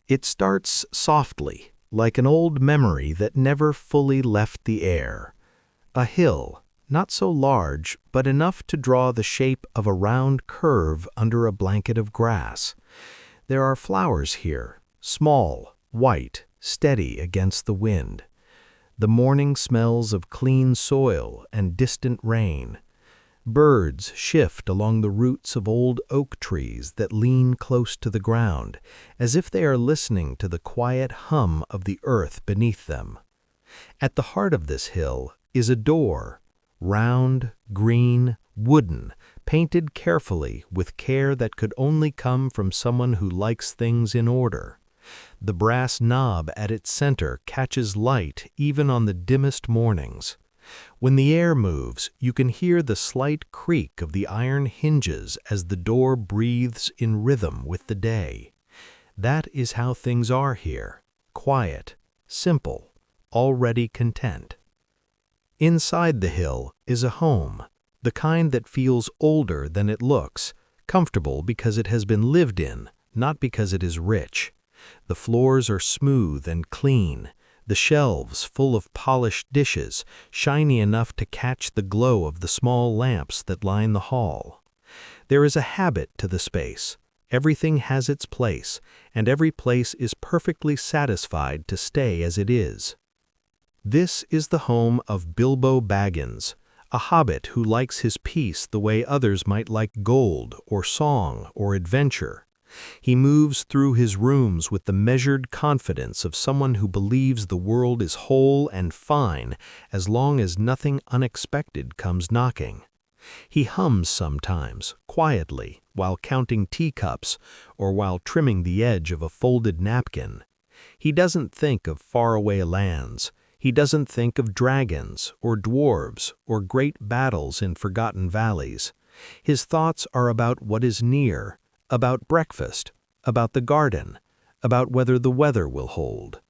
It starts softly, like an old memory that never fully left the air. A hill, not so large, but enough to draw the shape of a round curve under a blanket of grass. There are flowers here, small, white, steady against the wind. The morning smells of clean soil and distant rain. Birds shift along the roots of old oak trees that lean close to the ground, as if they are listening to the quiet hum of the earth beneath them. At the heart of this hill is a door, round, green, wooden, painted carefully with care that could only come from someone who likes things in order. The brass knob at its center catches light even on the dimmest mornings. When the air moves, you can hear the slight creak of the iron hinges as the door breathes in rhythm with the day. That is how things are here, quiet, simple, already content. Inside the hill is a home, the kind that feels older than it looks, comfortable because it has been lived in, not because it is rich. The floors are smooth and clean, the shelves full of polished dishes, shiny enough to catch the glow of the small lamps that line the hall. There is a habit to the space. Everything has its place, and every place is perfectly satisfied to stay as it is. This is the home of Bilbo Baggins, a hobbit who likes his peace the way others might like gold or song or adventure. He moves through his rooms with the measured confidence of someone who believes the world is whole and fine as long as nothing unexpected comes knocking. He hums sometimes, quietly, while counting teacups or while trimming the edge of a folded napkin. He doesn't think of faraway lands. He doesn't think of dragons or dwarves or great battles in forgotten valleys. His thoughts are about what is near, about breakfast, about the garden, about whether the weather will hold.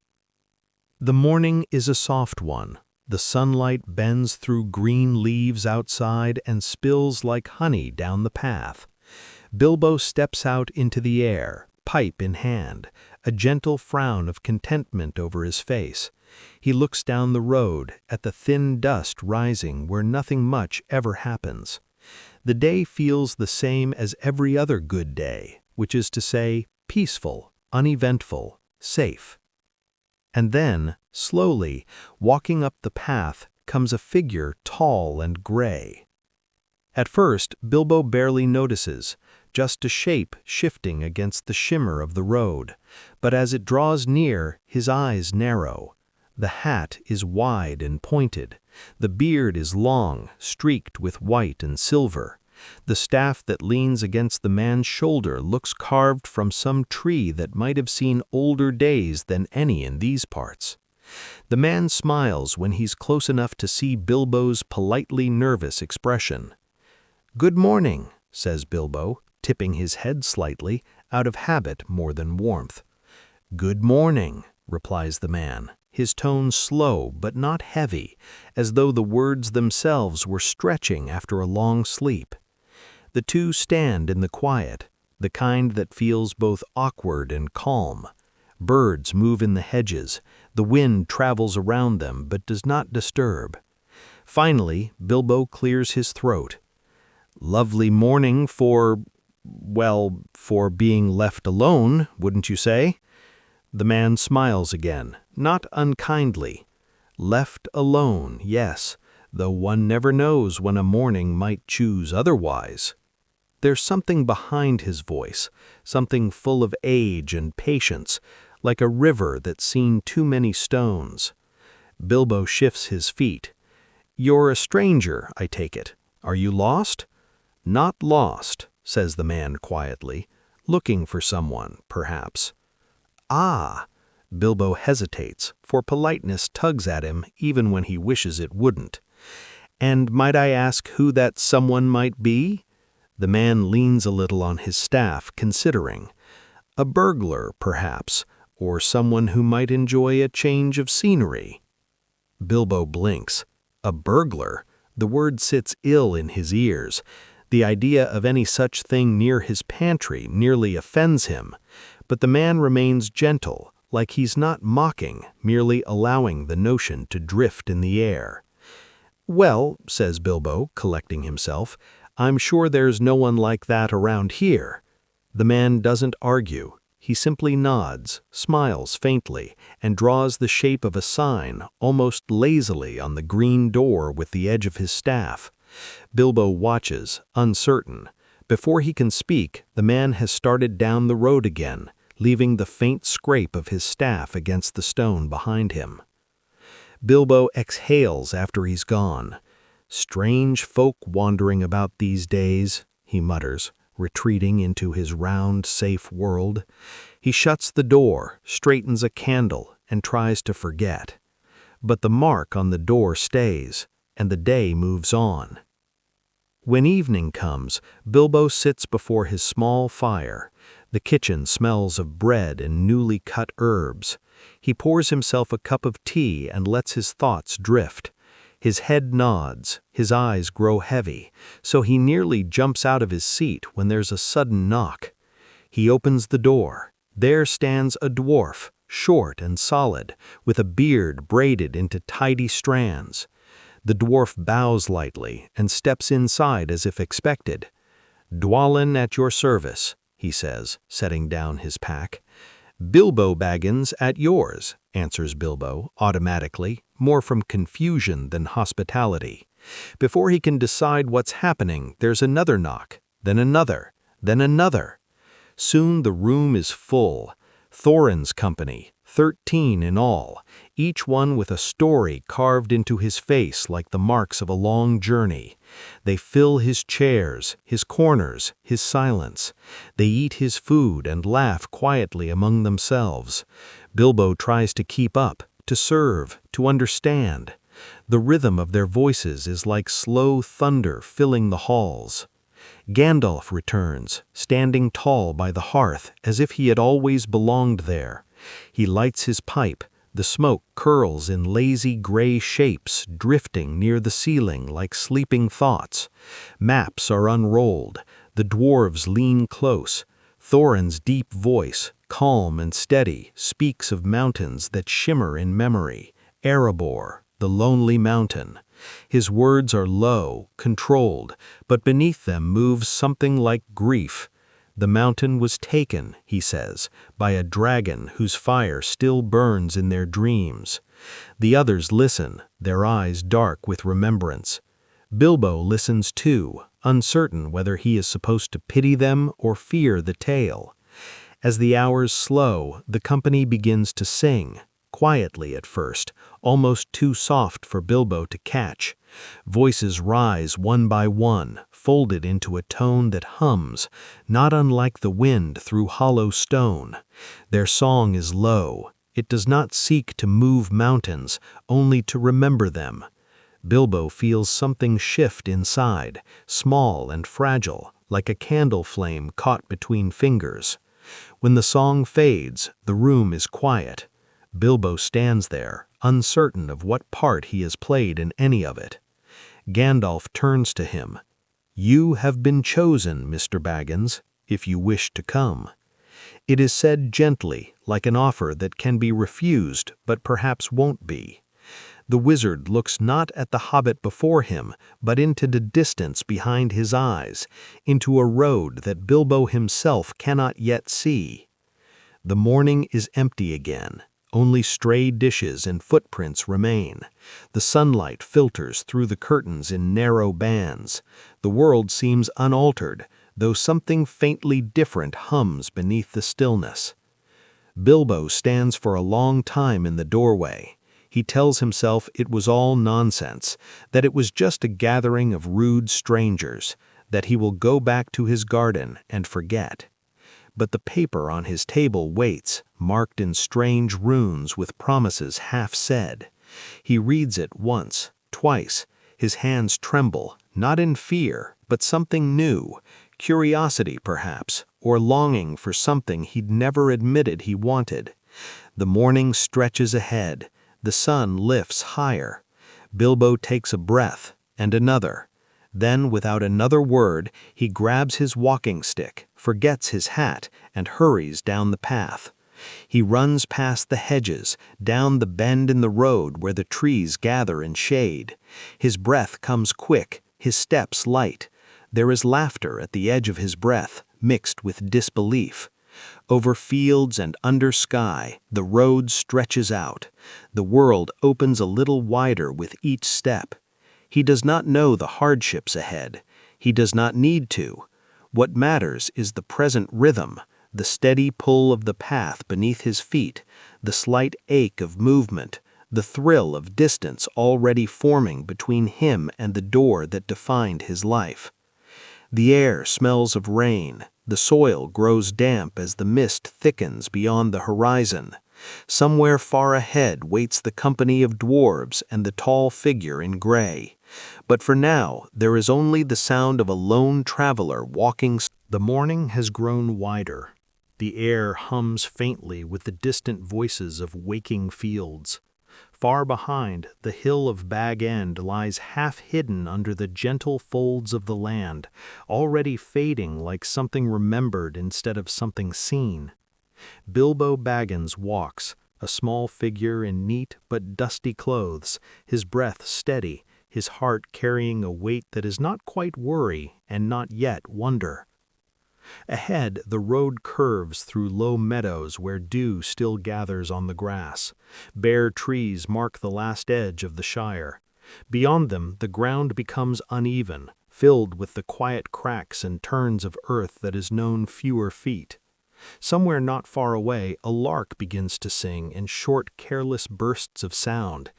The morning is a soft one. The sunlight bends through green leaves outside and spills like honey down the path. Bilbo steps out into the air, pipe in hand, a gentle frown of contentment over his face. He looks down the road at the thin dust rising where nothing much ever happens. The day feels the same as every other good day, which is to say, peaceful, uneventful, safe. And then, slowly, walking up the path, comes a figure tall and gray. At first, Bilbo barely notices, just a shape shifting against the shimmer of the road, but as it draws near, his eyes narrow. The hat is wide and pointed. The beard is long, streaked with white and silver. The staff that leans against the man's shoulder looks carved from some tree that might have seen older days than any in these parts. The man smiles when he's close enough to see Bilbo's politely nervous expression. "Good morning," says Bilbo, tipping his head slightly, out of habit more than warmth. "Good morning," replies the man, his tone slow but not heavy, as though the words themselves were stretching after a long sleep. The two stand in the quiet, the kind that feels both awkward and calm. Birds move in the hedges, the wind travels around them but does not disturb. Finally, Bilbo clears his throat. "Lovely morning for being left alone, wouldn't you say?" The man smiles again, not unkindly. Left alone, yes, though one never knows when a morning might choose otherwise. There's something behind his voice, something full of age and patience, like a river that's seen too many stones. Bilbo shifts his feet. "You're a stranger, I take it. Are you lost?" "Not lost," says the man quietly, "looking for someone, perhaps." "Ah!" Bilbo hesitates, for politeness tugs at him even when he wishes it wouldn't. "And might I ask who that someone might be?" The man leans a little on his staff, considering. "A burglar, perhaps, or someone who might enjoy a change of scenery." Bilbo blinks. A burglar? The word sits ill in his ears. The idea of any such thing near his pantry nearly offends him. but the man remains gentle, like he's not mocking, merely allowing the notion to drift in the air. "Well," says Bilbo, collecting himself, "I'm sure there's no one like that around here." The man doesn't argue. He simply nods, smiles faintly, and draws the shape of a sign, almost lazily, on the green door with the edge of his staff. Bilbo watches, uncertain. Before he can speak, the man has started down the road again, leaving the faint scrape of his staff against the stone behind him. Bilbo exhales after he's gone. "Strange folk wandering about these days," he mutters, retreating into his round, safe world. He shuts the door, straightens a candle, and tries to forget. But the mark on the door stays, and the day moves on. When evening comes, Bilbo sits before his small fire. The kitchen smells of bread and newly cut herbs. He pours himself a cup of tea and lets his thoughts drift. His head nods, his eyes grow heavy, so he nearly jumps out of his seat when there's a sudden knock. He opens the door. There stands a dwarf, short and solid, with a beard braided into tidy strands. The dwarf bows lightly and steps inside as if expected. "Dwalin at your service," he says, setting down his pack. "Bilbo Baggins at yours," answers Bilbo, automatically, more from confusion than hospitality. Before he can decide what's happening, there's another knock, then another, then another. Soon the room is full. Thorin's company, 13 in all, each one with a story carved into his face like the marks of a long journey. They fill his chairs, his corners, his silence. They eat his food and laugh quietly among themselves. Bilbo tries to keep up, to serve, to understand. The rhythm of their voices is like slow thunder filling the halls. Gandalf returns, standing tall by the hearth as if he had always belonged there. He lights his pipe. The smoke curls in lazy gray shapes, drifting near the ceiling like sleeping thoughts. Maps are unrolled. The dwarves lean close. Thorin's deep voice, calm and steady, speaks of mountains that shimmer in memory. Erebor, the lonely mountain. His words are low, controlled, but beneath them moves something like grief. The mountain was taken, he says, by a dragon whose fire still burns in their dreams. The others listen, their eyes dark with remembrance. Bilbo listens too, uncertain whether he is supposed to pity them or fear the tale. As the hours slow, the company begins to sing, quietly at first, almost too soft for Bilbo to catch. Voices rise one by one, folded into a tone that hums, not unlike the wind through hollow stone. Their song is low. It does not seek to move mountains, only to remember them. Bilbo feels something shift inside, small and fragile, like a candle flame caught between fingers. When the song fades, the room is quiet. Bilbo stands there, uncertain of what part he has played in any of it. Gandalf turns to him. "You have been chosen, Mr. Baggins, if you wish to come." It is said gently, like an offer that can be refused, but perhaps won't be. The wizard looks not at the hobbit before him, but into the distance behind his eyes, into a road that Bilbo himself cannot yet see. The morning is empty again. Only stray dishes and footprints remain. The sunlight filters through the curtains in narrow bands. The world seems unaltered, though something faintly different hums beneath the stillness. Bilbo stands for a long time in the doorway. He tells himself it was all nonsense, that it was just a gathering of rude strangers, that he will go back to his garden and forget. But the paper on his table waits, marked in strange runes with promises half said. He reads it once, twice. His hands tremble, not in fear, but something new, curiosity perhaps, or longing for something he'd never admitted he wanted. The morning stretches ahead. The sun lifts higher. Bilbo takes a breath, and another. Then, without another word, he grabs his walking stick, forgets his hat, and hurries down the path. He runs past the hedges, down the bend in the road where the trees gather in shade. His breath comes quick, his steps light. There is laughter at the edge of his breath, mixed with disbelief. Over fields and under sky, the road stretches out. The world opens a little wider with each step. He does not know the hardships ahead. He does not need to. What matters is the present rhythm, the steady pull of the path beneath his feet, the slight ache of movement, the thrill of distance already forming between him and the door that defined his life. The air smells of rain. The soil grows damp as the mist thickens beyond the horizon. Somewhere far ahead waits the company of dwarves and the tall figure in gray. But for now, there is only the sound of a lone traveler walking. The morning has grown wider. The air hums faintly with the distant voices of waking fields. Far behind, the hill of Bag End lies half hidden under the gentle folds of the land, already fading like something remembered instead of something seen. Bilbo Baggins walks, a small figure in neat but dusty clothes, his breath steady, his heart carrying a weight that is not quite worry and not yet wonder. Ahead, the road curves through low meadows where dew still gathers on the grass. Bare trees mark the last edge of the Shire. Beyond them, the ground becomes uneven, filled with the quiet cracks and turns of earth that is known fewer feet. Somewhere not far away, a lark begins to sing in short, careless bursts of sound.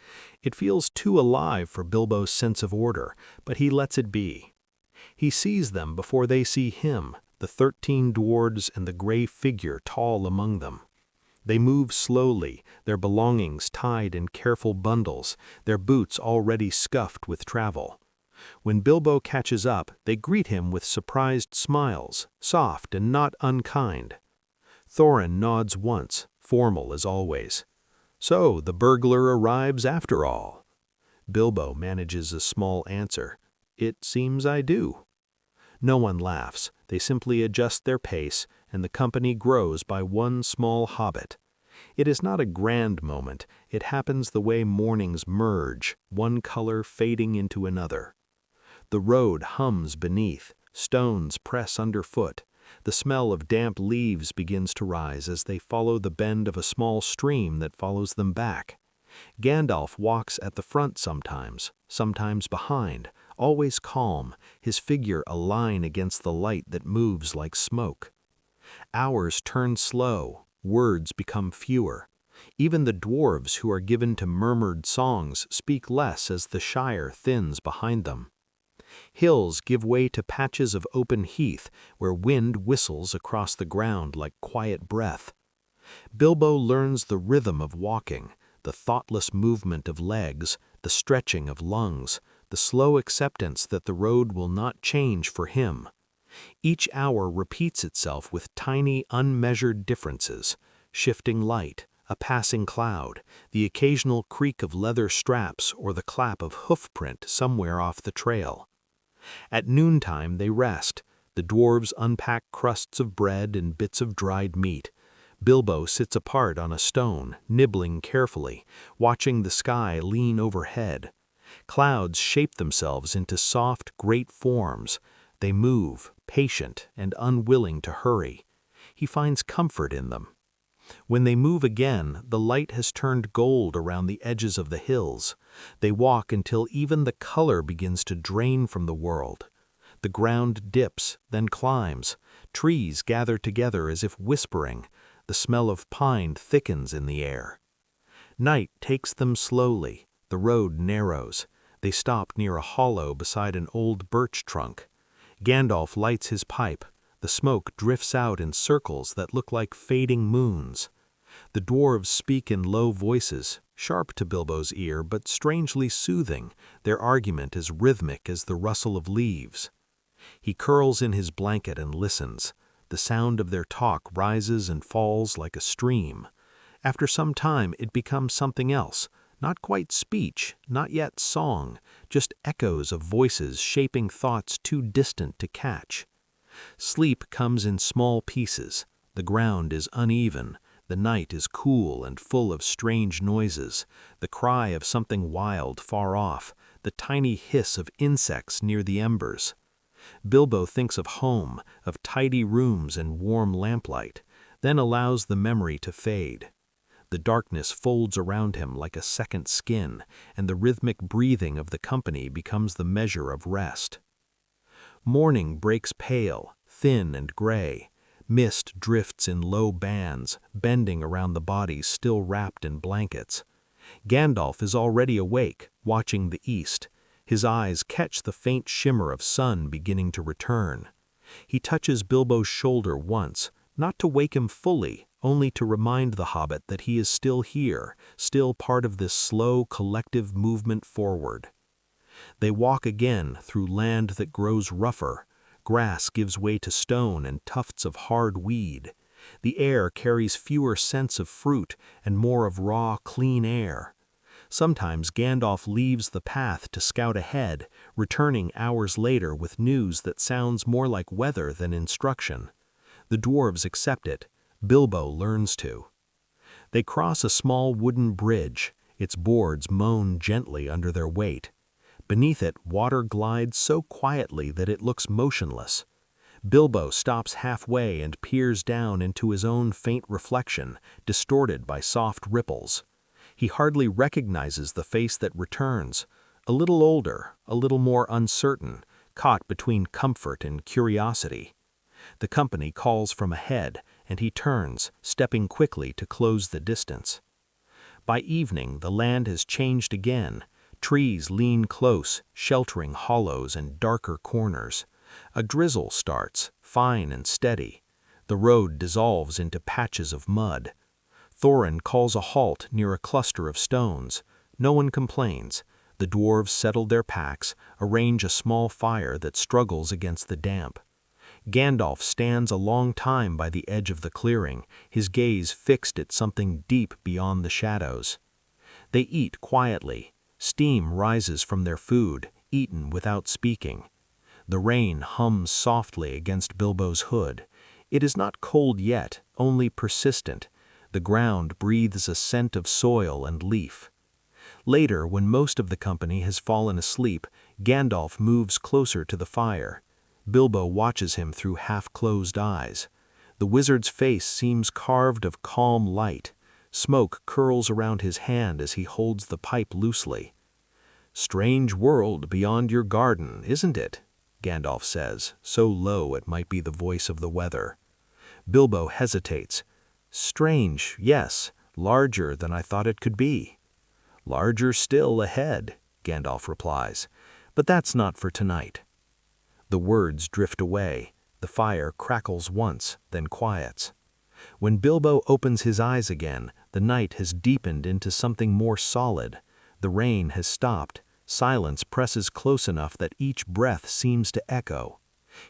It feels too alive for Bilbo's sense of order, but he lets it be. He sees them before they see him, the 13 dwarves and the gray figure tall among them. They move slowly, their belongings tied in careful bundles, their boots already scuffed with travel. When Bilbo catches up, they greet him with surprised smiles, soft and not unkind. Thorin nods once, formal as always. So the burglar arrives after all. Bilbo manages a small answer. It seems I do. No one laughs. They simply adjust their pace, and the company grows by one small hobbit. It is not a grand moment. It happens the way mornings merge, one color fading into another. The road hums beneath, stones press underfoot. The smell of damp leaves begins to rise as they follow the bend of a small stream that follows them back. Gandalf walks at the front sometimes, sometimes behind, always calm, his figure a line against the light that moves like smoke. Hours turn slow, words become fewer. Even the dwarves who are given to murmured songs speak less as the Shire thins behind them. Hills give way to patches of open heath where wind whistles across the ground like quiet breath. Bilbo learns the rhythm of walking, the thoughtless movement of legs, the stretching of lungs, the slow acceptance that the road will not change for him. Each hour repeats itself with tiny, unmeasured differences, shifting light, a passing cloud, the occasional creak of leather straps or the clap of hoof-print somewhere off the trail. At noontime they rest. The dwarves unpack crusts of bread and bits of dried meat. Bilbo sits apart on a stone, nibbling carefully, watching the sky lean overhead. Clouds shape themselves into soft, great forms. They move, patient and unwilling to hurry. He finds comfort in them. When they move again, the light has turned gold around the edges of the hills. They walk until even the color begins to drain from the world. The ground dips, then climbs. Trees gather together as if whispering. The smell of pine thickens in the air. Night takes them slowly. The road narrows. They stop near a hollow beside an old birch trunk. Gandalf lights his pipe. The smoke drifts out in circles that look like fading moons. The dwarves speak in low voices, sharp to Bilbo's ear but strangely soothing, their argument as rhythmic as the rustle of leaves. He curls in his blanket and listens. The sound of their talk rises and falls like a stream. After some time it becomes something else, Not quite speech, not yet song, just echoes of voices shaping thoughts too distant to catch. Sleep comes in small pieces. The ground is uneven. The night is cool and full of strange noises, the cry of something wild far off, the tiny hiss of insects near the embers. Bilbo thinks of home, of tidy rooms and warm lamplight, then allows the memory to fade. The darkness folds around him like a second skin, and the rhythmic breathing of the company becomes the measure of rest. Morning breaks pale, thin and gray. Mist drifts in low bands, bending around the bodies still wrapped in blankets. Gandalf is already awake, watching the east. His eyes catch the faint shimmer of sun beginning to return. He touches Bilbo's shoulder once, not to wake him fully, only to remind the hobbit that he is still here, still part of this slow, collective movement forward. They walk again through land that grows rougher. Grass gives way to stone and tufts of hard weed. The air carries fewer scents of fruit and more of raw, clean air. Sometimes Gandalf leaves the path to scout ahead, returning hours later with news that sounds more like weather than instruction. The dwarves accept it. Bilbo learns to. They cross a small wooden bridge. Its boards moan gently under their weight. Beneath it, water glides so quietly that it looks motionless. Bilbo stops halfway and peers down into his own faint reflection, distorted by soft ripples. He hardly recognizes the face that returns, a little older, a little more uncertain, caught between comfort and curiosity. The company calls from ahead, and he turns, stepping quickly to close the distance. By evening, the land has changed again. Trees lean close, sheltering hollows and darker corners. A drizzle starts, fine and steady. The road dissolves into patches of mud. Thorin calls a halt near a cluster of stones. No one complains. The dwarves settle their packs, arrange a small fire that struggles against the damp. Gandalf stands a long time by the edge of the clearing, his gaze fixed at something deep beyond the shadows. They eat quietly. Steam rises from their food, eaten without speaking. The rain hums softly against Bilbo's hood. It is not cold yet, only persistent. The ground breathes a scent of soil and leaf. Later, when most of the company has fallen asleep, Gandalf moves closer to the fire. Bilbo watches him through half-closed eyes. The wizard's face seems carved of calm light. Smoke curls around his hand as he holds the pipe loosely. "Strange world beyond your garden, isn't it?" Gandalf says, so low it might be the voice of the weather. Bilbo hesitates. "Strange, yes, larger than I thought it could be." "Larger still ahead," Gandalf replies, "but that's not for tonight." The words drift away. The fire crackles once, then quiets. When Bilbo opens his eyes again, the night has deepened into something more solid. The rain has stopped. Silence presses close enough that each breath seems to echo.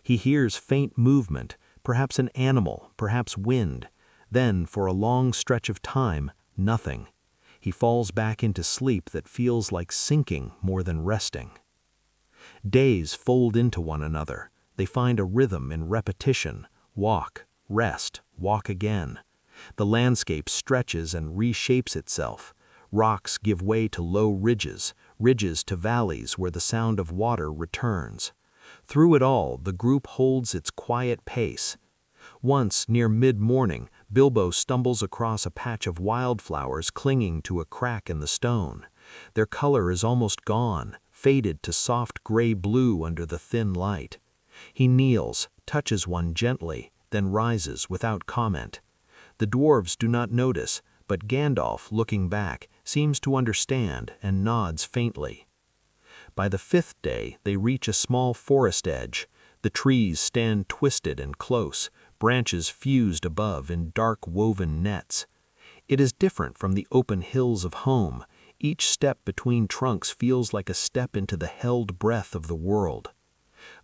He hears faint movement, perhaps an animal, perhaps wind. Then, for a long stretch of time, nothing. He falls back into sleep that feels like sinking more than resting. Days fold into one another. They find a rhythm in repetition. Walk, rest, walk again. The landscape stretches and reshapes itself. Rocks give way to low ridges, ridges to valleys where the sound of water returns. Through it all, the group holds its quiet pace. Once, near mid-morning, Bilbo stumbles across a patch of wildflowers clinging to a crack in the stone. Their color is almost gone, faded to soft gray-blue under the thin light. He kneels, touches one gently, then rises without comment. The dwarves do not notice, but Gandalf, looking back, seems to understand and nods faintly. By the fifth day, they reach a small forest edge. The trees stand twisted and close, branches fused above in dark woven nets. It is different from the open hills of home. Each step between trunks feels like a step into the held breath of the world.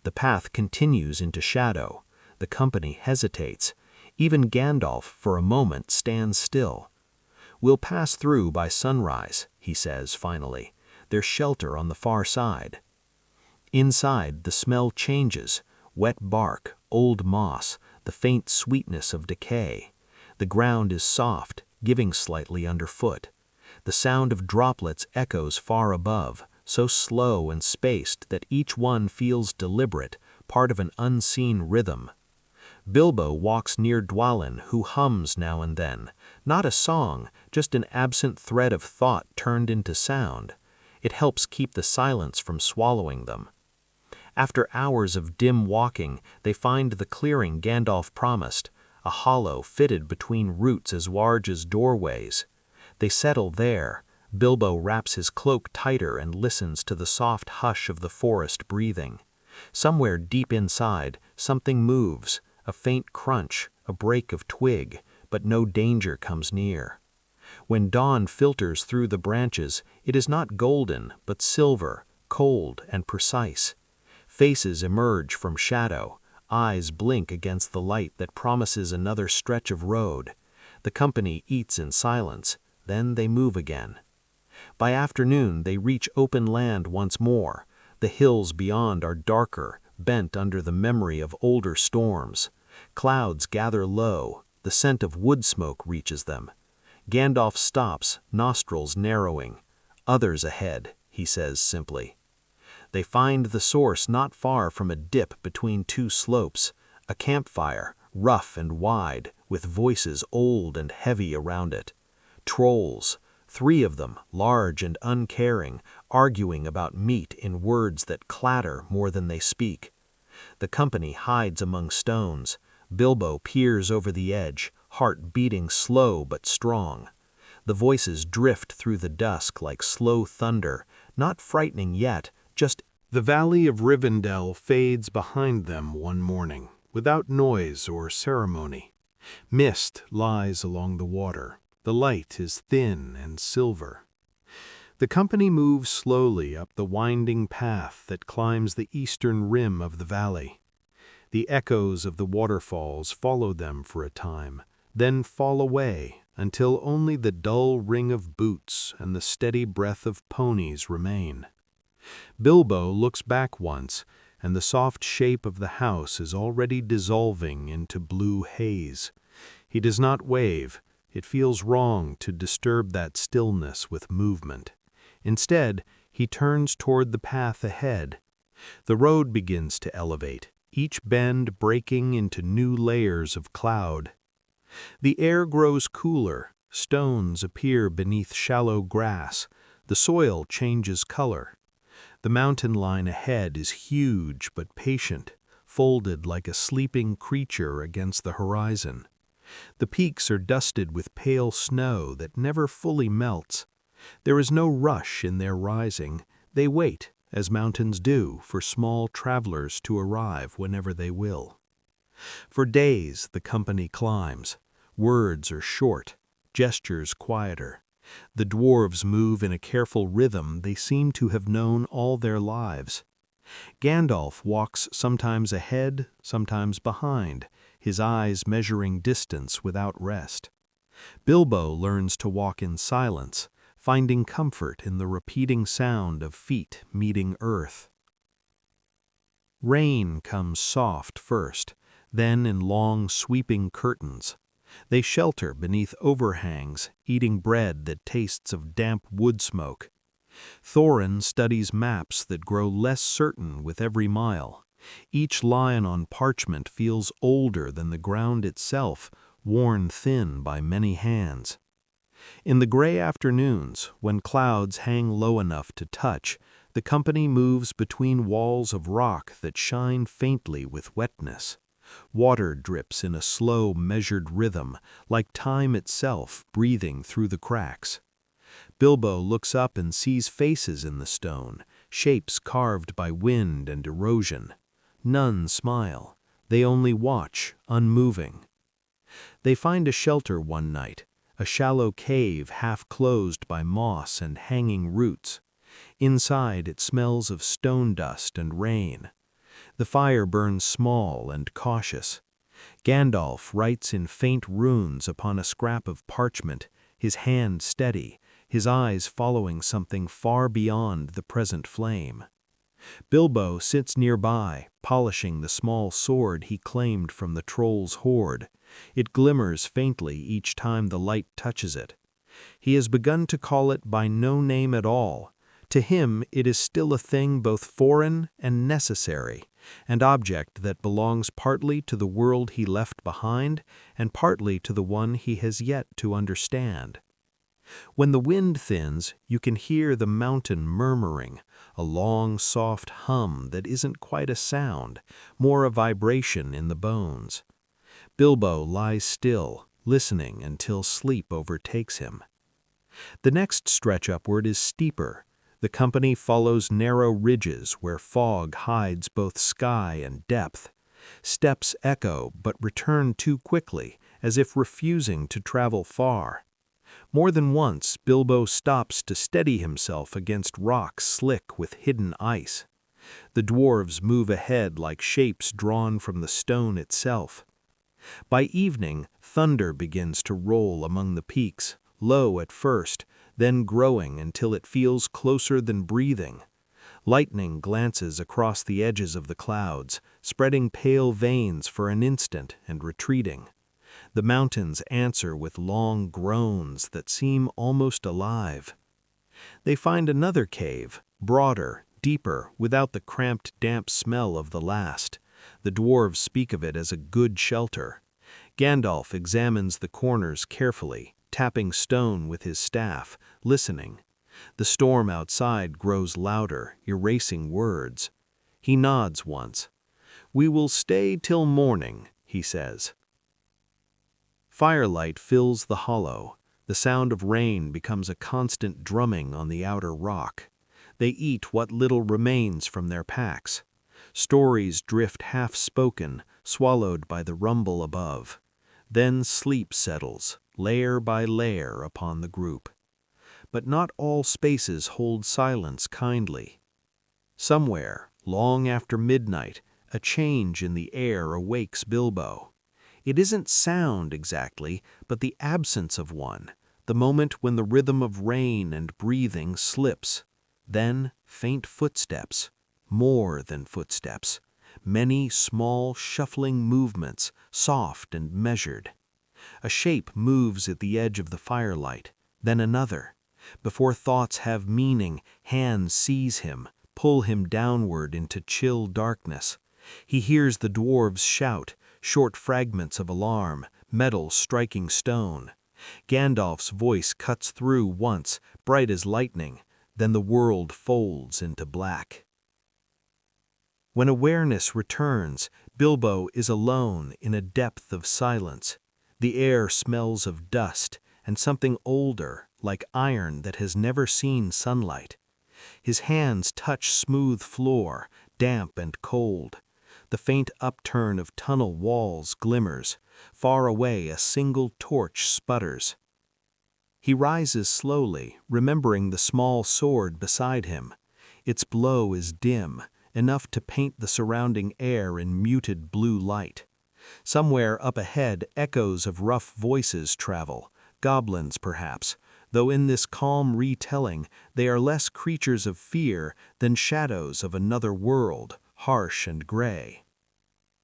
The path continues into shadow. The company hesitates. Even Gandalf, for a moment, stands still. "We'll pass through by sunrise," he says finally. "There's shelter on the far side." Inside, the smell changes. Wet bark, old moss, the faint sweetness of decay. The ground is soft, giving slightly underfoot. The sound of droplets echoes far above, so slow and spaced that each one feels deliberate, part of an unseen rhythm. Bilbo walks near Dwalin, who hums now and then. Not a song, just an absent thread of thought turned into sound. It helps keep the silence from swallowing them. After hours of dim walking, they find the clearing Gandalf promised, a hollow fitted between roots as large as doorways. They settle there. Bilbo wraps his cloak tighter and listens to the soft hush of the forest breathing. Somewhere deep inside, something moves, a faint crunch, a break of twig, but no danger comes near. When dawn filters through the branches, it is not golden, but silver, cold and precise. Faces emerge from shadow, eyes blink against the light that promises another stretch of road. The company eats in silence, then they move again. By afternoon they reach open land once more. The hills beyond are darker, bent under the memory of older storms. Clouds gather low, the scent of wood smoke reaches them. Gandalf stops, nostrils narrowing. "Others ahead," he says simply. They find the source not far from a dip between two slopes, a campfire, rough and wide, with voices old and heavy around it. Trolls, 3 of them, large and uncaring, arguing about meat in words that clatter more than they speak. The company hides among stones. Bilbo peers over the edge, heart beating slow but strong. The voices drift through the dusk like slow thunder, not frightening yet, just. The valley of Rivendell fades behind them one morning, without noise or ceremony. Mist lies along the water. The light is thin and silver. The company moves slowly up the winding path that climbs the eastern rim of the valley. The echoes of the waterfalls follow them for a time, then fall away until only the dull ring of boots and the steady breath of ponies remain. Bilbo looks back once, and the soft shape of the house is already dissolving into blue haze. He does not wave. It feels wrong to disturb that stillness with movement. Instead, he turns toward the path ahead. The road begins to elevate, each bend breaking into new layers of cloud. The air grows cooler, stones appear beneath shallow grass, the soil changes color. The mountain line ahead is huge but patient, folded like a sleeping creature against the horizon. The peaks are dusted with pale snow that never fully melts. There is no rush in their rising. They wait, as mountains do, for small travelers to arrive whenever they will. For days the company climbs. Words are short, gestures quieter. The dwarves move in a careful rhythm they seem to have known all their lives. Gandalf walks sometimes ahead, sometimes behind, his eyes measuring distance without rest. Bilbo learns to walk in silence, finding comfort in the repeating sound of feet meeting earth. Rain comes soft first, then in long sweeping curtains. They shelter beneath overhangs, eating bread that tastes of damp wood smoke. Thorin studies maps that grow less certain with every mile. Each line on parchment feels older than the ground itself, worn thin by many hands. In the gray afternoons, when clouds hang low enough to touch, the company moves between walls of rock that shine faintly with wetness. Water drips in a slow, measured rhythm, like time itself breathing through the cracks. Bilbo looks up and sees faces in the stone, shapes carved by wind and erosion. None smile. They only watch, unmoving. They find a shelter one night, a shallow cave half closed by moss and hanging roots. Inside it smells of stone dust and rain. The fire burns small and cautious. Gandalf writes in faint runes upon a scrap of parchment, his hand steady, his eyes following something far beyond the present flame. Bilbo sits nearby, polishing the small sword he claimed from the troll's hoard. It glimmers faintly each time the light touches it. He has begun to call it by no name at all. To him it is still a thing both foreign and necessary, an object that belongs partly to the world he left behind and partly to the one he has yet to understand. When the wind thins, you can hear the mountain murmuring, a long, soft hum that isn't quite a sound, more a vibration in the bones. Bilbo lies still, listening until sleep overtakes him. The next stretch upward is steeper. The company follows narrow ridges where fog hides both sky and depth. Steps echo but return too quickly, as if refusing to travel far. More than once, Bilbo stops to steady himself against rocks slick with hidden ice. The dwarves move ahead like shapes drawn from the stone itself. By evening, thunder begins to roll among the peaks, low at first, then growing until it feels closer than breathing. Lightning glances across the edges of the clouds, spreading pale veins for an instant and retreating. The mountains answer with long groans that seem almost alive. They find another cave, broader, deeper, without the cramped, damp smell of the last. The dwarves speak of it as a good shelter. Gandalf examines the corners carefully, tapping stone with his staff, listening. The storm outside grows louder, erasing words. He nods once. "We will stay till morning," he says. Firelight fills the hollow. The sound of rain becomes a constant drumming on the outer rock. They eat what little remains from their packs. Stories drift half-spoken, swallowed by the rumble above. Then sleep settles, layer by layer, upon the group. But not all spaces hold silence kindly. Somewhere, long after midnight, a change in the air awakes Bilbo. It isn't sound exactly, but the absence of one, the moment when the rhythm of rain and breathing slips. Then faint footsteps, more than footsteps, many small shuffling movements, soft and measured. A shape moves at the edge of the firelight, then another. Before thoughts have meaning, hands seize him, pull him downward into chill darkness. He hears the dwarves shout, short fragments of alarm, metal striking stone. Gandalf's voice cuts through once, bright as lightning, then the world folds into black. When awareness returns, Bilbo is alone in a depth of silence. The air smells of dust and something older, like iron that has never seen sunlight. His hands touch smooth floor, damp and cold. The faint upturn of tunnel walls glimmers. Far away a single torch sputters. He rises slowly, remembering the small sword beside him. Its blow is dim, enough to paint the surrounding air in muted blue light. Somewhere up ahead, echoes of rough voices travel, goblins perhaps, though in this calm retelling they are less creatures of fear than shadows of another world, harsh and gray.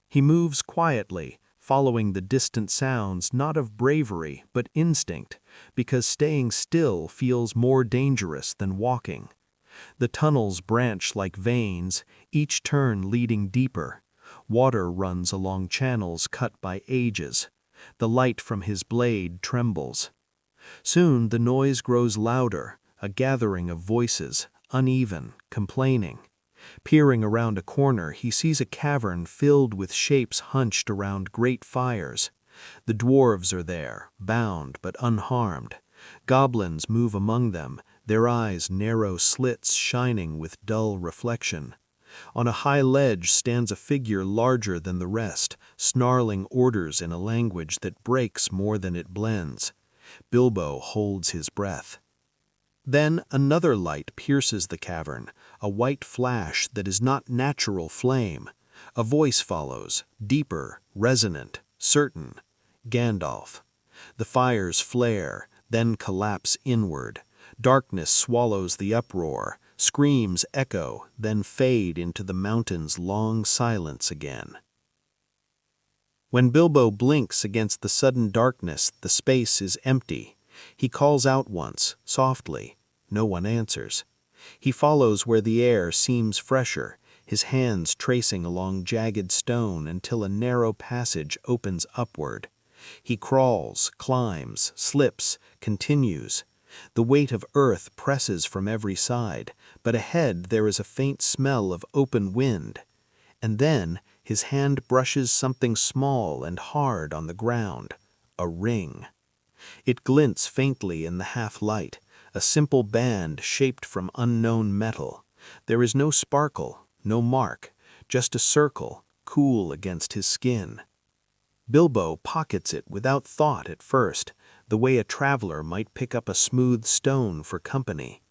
He moves quietly, following the distant sounds not of bravery but instinct, because staying still feels more dangerous than walking. The tunnels branch like veins, each turn leading deeper. Water runs along channels cut by ages. The light from his blade trembles. Soon the noise grows louder, a gathering of voices, uneven, complaining. Peering around a corner, he sees a cavern filled with shapes hunched around great fires. The dwarves are there, bound but unharmed. Goblins move among them, their eyes narrow slits shining with dull reflection. On a high ledge stands a figure larger than the rest, snarling orders in a language that breaks more than it blends. Bilbo holds his breath. Then another light pierces the cavern, a white flash that is not natural flame. A voice follows, deeper, resonant, certain. Gandalf. The fires flare, then collapse inward. Darkness swallows the uproar, screams echo, then fade into the mountain's long silence again. When Bilbo blinks against the sudden darkness, the space is empty. He calls out once, softly. No one answers. He follows where the air seems fresher, his hands tracing along jagged stone until a narrow passage opens upward. He crawls, climbs, slips, continues. The weight of earth presses from every side, but ahead there is a faint smell of open wind. And then his hand brushes something small and hard on the ground, a ring. It glints faintly in the half-light, a simple band shaped from unknown metal. There is no sparkle, no mark, just a circle, cool against his skin. Bilbo pockets it without thought at first, the way a traveler might pick up a smooth stone for company.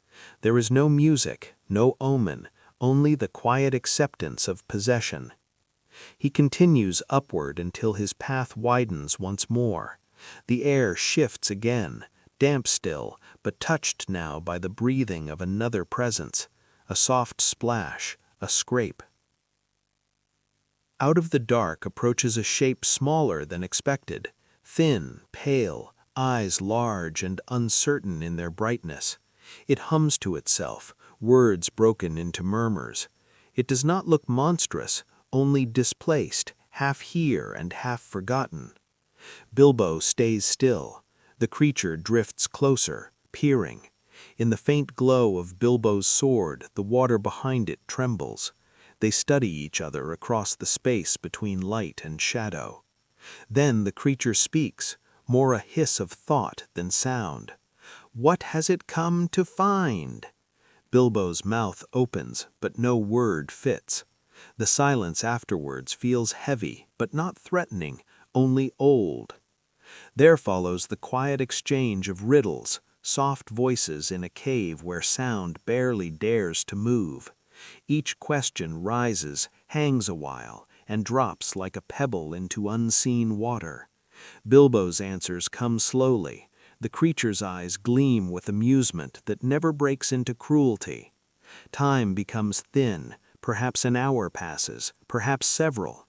There is no music, no omen, only the quiet acceptance of possession. He continues upward until his path widens once more. The air shifts again, damp still, but touched now by the breathing of another presence, a soft splash, a scrape. Out of the dark approaches a shape smaller than expected, thin, pale, eyes large and uncertain in their brightness. It hums to itself, words broken into murmurs. It does not look monstrous, only displaced, half here and half forgotten. Bilbo stays still. The creature drifts closer, peering. In the faint glow of Bilbo's sword, the water behind it trembles. They study each other across the space between light and shadow. Then the creature speaks, more a hiss of thought than sound. "What has it come to find?" Bilbo's mouth opens, but no word fits. The silence afterwards feels heavy, but not threatening, only old. There follows the quiet exchange of riddles, soft voices in a cave where sound barely dares to move. Each question rises, hangs a while, and drops like a pebble into unseen water. Bilbo's answers come slowly. The creature's eyes gleam with amusement that never breaks into cruelty. Time becomes thin, perhaps an hour passes, perhaps several.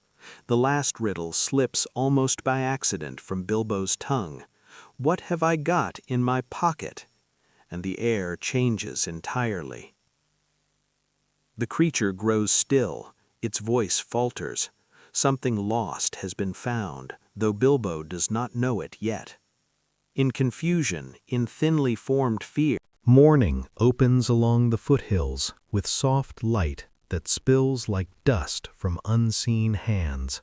The last riddle slips almost by accident from Bilbo's tongue. "What have I got in my pocket?" And the air changes entirely. The creature grows still, its voice falters. Something lost has been found, though Bilbo does not know it yet. In confusion, in thinly formed fear, morning opens along the foothills with soft light that spills like dust from unseen hands.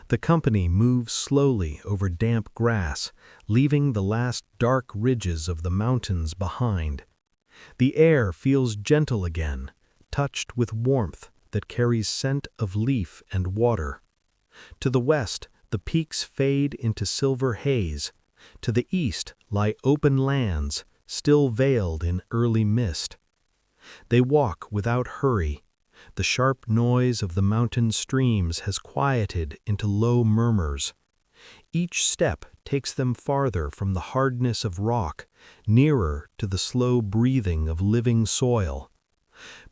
The company moves slowly over damp grass, leaving the last dark ridges of the mountains behind. The air feels gentle again, touched with warmth that carries scent of leaf and water. To the west, the peaks fade into silver haze. To the east lie open lands, still veiled in early mist. They walk without hurry. The sharp noise of the mountain streams has quieted into low murmurs. Each step takes them farther from the hardness of rock, nearer to the slow breathing of living soil.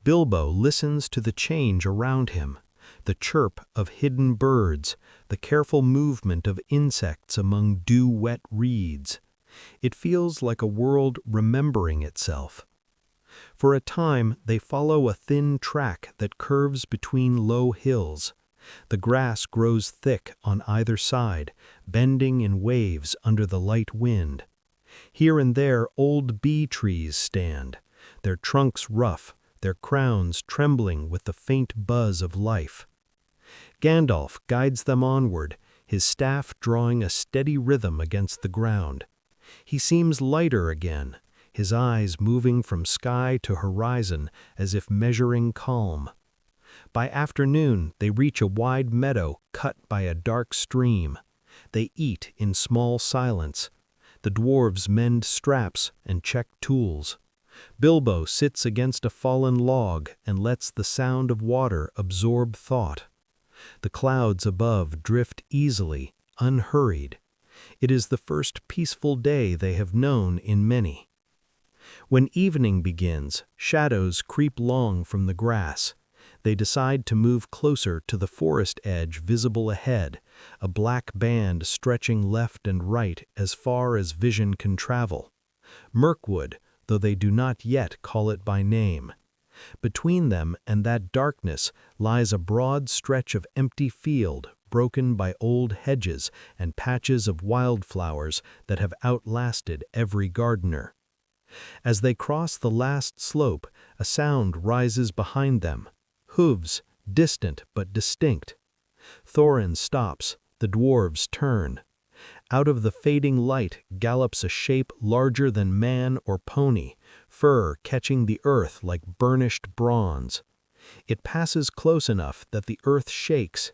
Bilbo listens to the change around him, the chirp of hidden birds, the careful movement of insects among dew-wet reeds. It feels like a world remembering itself. For a time they follow a thin track that curves between low hills. The grass grows thick on either side, bending in waves under the light wind. Here and there old bee trees stand, their trunks rough, their crowns trembling with the faint buzz of life. Gandalf guides them onward, his staff drawing a steady rhythm against the ground. He seems lighter again, his eyes moving from sky to horizon as if measuring calm. By afternoon they reach a wide meadow cut by a dark stream. They eat in small silence. The dwarves mend straps and check tools. Bilbo sits against a fallen log and lets the sound of water absorb thought. The clouds above drift easily, unhurried. It is the first peaceful day they have known in many. When evening begins, shadows creep long from the grass. They decide to move closer to the forest edge visible ahead, a black band stretching left and right as far as vision can travel. Mirkwood, though they do not yet call it by name. Between them and that darkness lies a broad stretch of empty field broken by old hedges and patches of wildflowers that have outlasted every gardener. As they cross the last slope, a sound rises behind them. Hooves, distant but distinct. Thorin stops, the dwarves turn. Out of the fading light gallops a shape larger than man or pony, fur catching the earth like burnished bronze. It passes close enough that the earth shakes.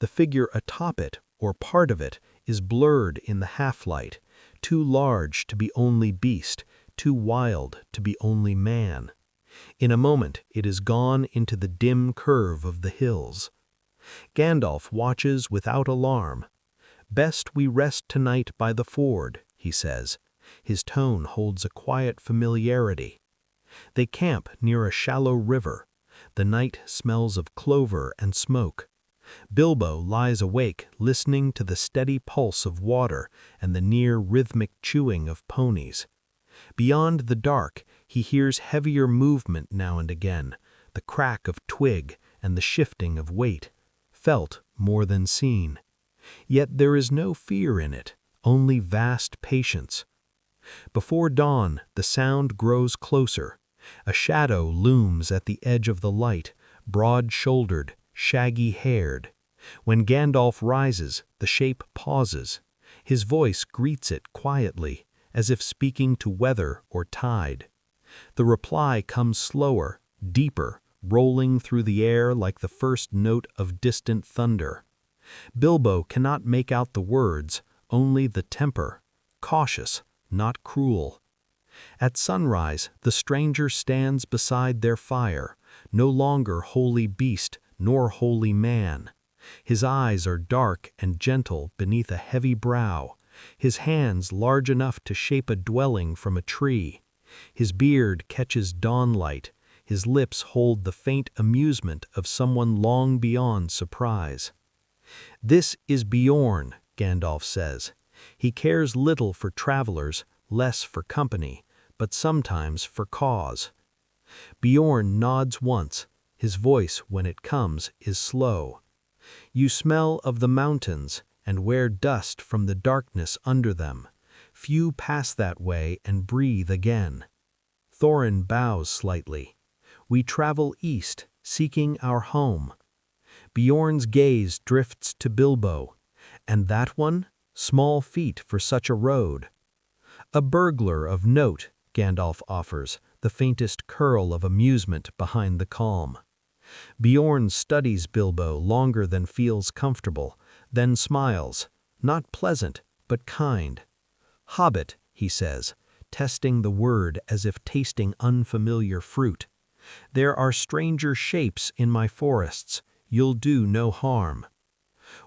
The figure atop it, or part of it, is blurred in the half-light, too large to be only beast, too wild to be only man. In a moment it is gone into the dim curve of the hills. Gandalf watches without alarm. "Best we rest tonight by the ford," he says. His tone holds a quiet familiarity. They camp near a shallow river. The night smells of clover and smoke. Bilbo lies awake listening to the steady pulse of water and the near rhythmic chewing of ponies. Beyond the dark, he hears heavier movement now and again, the crack of twig and the shifting of weight, felt more than seen. Yet there is no fear in it, only vast patience. Before dawn, the sound grows closer. A shadow looms at the edge of the light, broad-shouldered, shaggy-haired. When Gandalf rises, the shape pauses. His voice greets it quietly, as if speaking to weather or tide. The reply comes slower, deeper, rolling through the air like the first note of distant thunder. Bilbo cannot make out the words, only the temper, cautious, not cruel. At sunrise, the stranger stands beside their fire, no longer wholly beast nor wholly man. His eyes are dark and gentle beneath a heavy brow, his hands large enough to shape a dwelling from a tree. His beard catches dawnlight, his lips hold the faint amusement of someone long beyond surprise. "This is Beorn," Gandalf says. He cares little for travelers, less for company, but sometimes for cause. Beorn nods once. His voice, when it comes, is slow. "You smell of the mountains, and wear dust from the darkness under them. Few pass that way and breathe again." Thorin bows slightly. "We travel east, seeking our home." Beorn's gaze drifts to Bilbo. "And that one? Small feat for such a road." "A burglar of note," Gandalf offers, the faintest curl of amusement behind the calm. Beorn studies Bilbo longer than feels comfortable, then smiles, not pleasant, but kind. "Hobbit," he says, testing the word as if tasting unfamiliar fruit. "There are stranger shapes in my forests. You'll do no harm."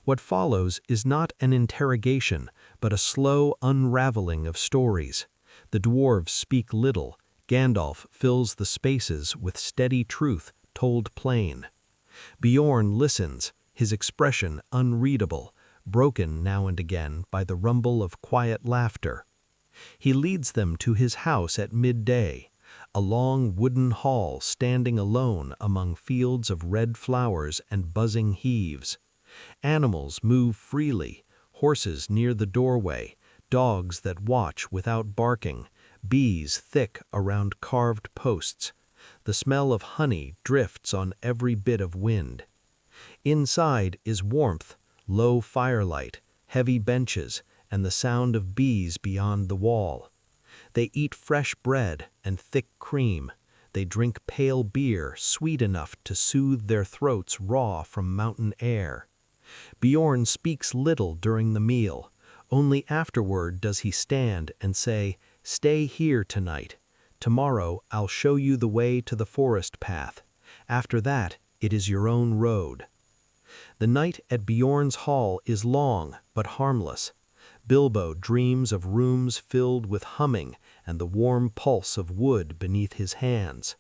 What follows is not an interrogation, but a slow unraveling of stories. The dwarves speak little. Gandalf fills the spaces with steady truth told plain. Beorn listens, his expression unreadable, broken now and again by the rumble of quiet laughter. He leads them to his house at midday, a long wooden hall standing alone among fields of red flowers and buzzing heaves. Animals move freely, horses near the doorway, dogs that watch without barking, bees thick around carved posts. The smell of honey drifts on every bit of wind. Inside is warmth, low firelight, heavy benches, and the sound of bees beyond the wall. They eat fresh bread and thick cream. They drink pale beer sweet enough to soothe their throats raw from mountain air. Beorn speaks little during the meal. Only afterward does he stand and say, "Stay here tonight. Tomorrow I'll show you the way to the forest path. After that, it is your own road." The night at Beorn's hall is long but harmless. Bilbo dreams of rooms filled with humming and the warm pulse of wood beneath his hands.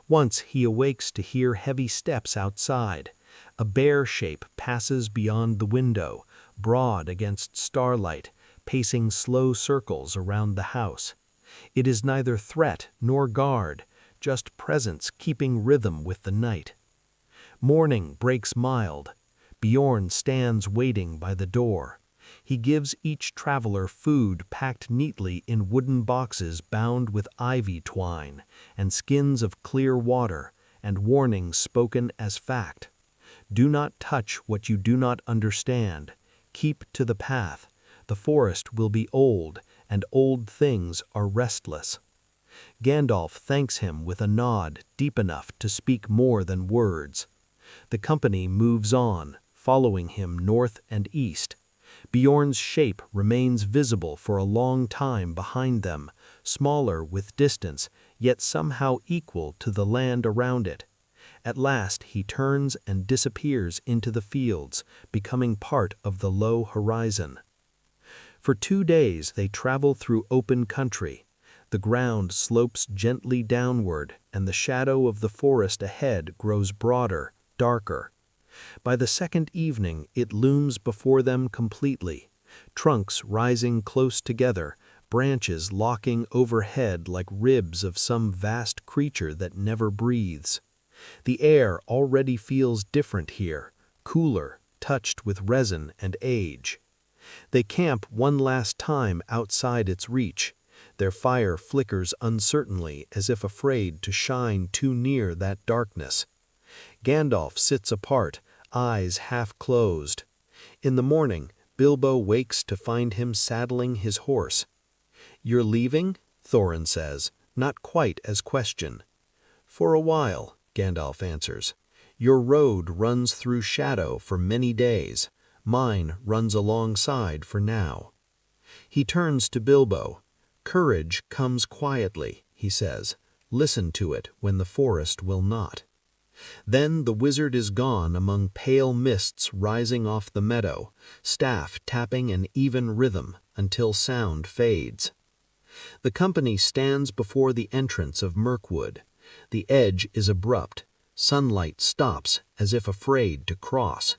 Once he awakes to hear heavy steps outside. A bear shape passes beyond the window, broad against starlight, pacing slow circles around the house. It is neither threat nor guard, just presence keeping rhythm with the night. Morning breaks mild. Bjorn stands waiting by the door. He gives each traveler food packed neatly in wooden boxes bound with ivy twine, and skins of clear water, and warnings spoken as fact. Do not touch what you do not understand. Keep to the path. The forest will be old, and old things are restless. Gandalf thanks him with a nod deep enough to speak more than words. The company moves on, following him north and east. Bjorn's shape remains visible for a long time behind them, smaller with distance, yet somehow equal to the land around it. At last he turns and disappears into the fields, becoming part of the low horizon. For 2 days they travel through open country. The ground slopes gently downward, and the shadow of the forest ahead grows broader, darker. By the second evening it looms before them completely, trunks rising close together, branches locking overhead like ribs of some vast creature that never breathes. The air already feels different here, cooler, touched with resin and age. They camp one last time outside its reach. Their fire flickers uncertainly as if afraid to shine too near that darkness. Gandalf sits apart, eyes half closed. In the morning, Bilbo wakes to find him saddling his horse. "You're leaving?" Thorin says, not quite as question. "For a while," Gandalf answers. "Your road runs through shadow for many days. Mine runs alongside for now." He turns to Bilbo. "Courage comes quietly," he says. "Listen to it when the forest will not." Then the wizard is gone among pale mists rising off the meadow, staff tapping an even rhythm until sound fades. The company stands before the entrance of Mirkwood. The edge is abrupt. Sunlight stops as if afraid to cross.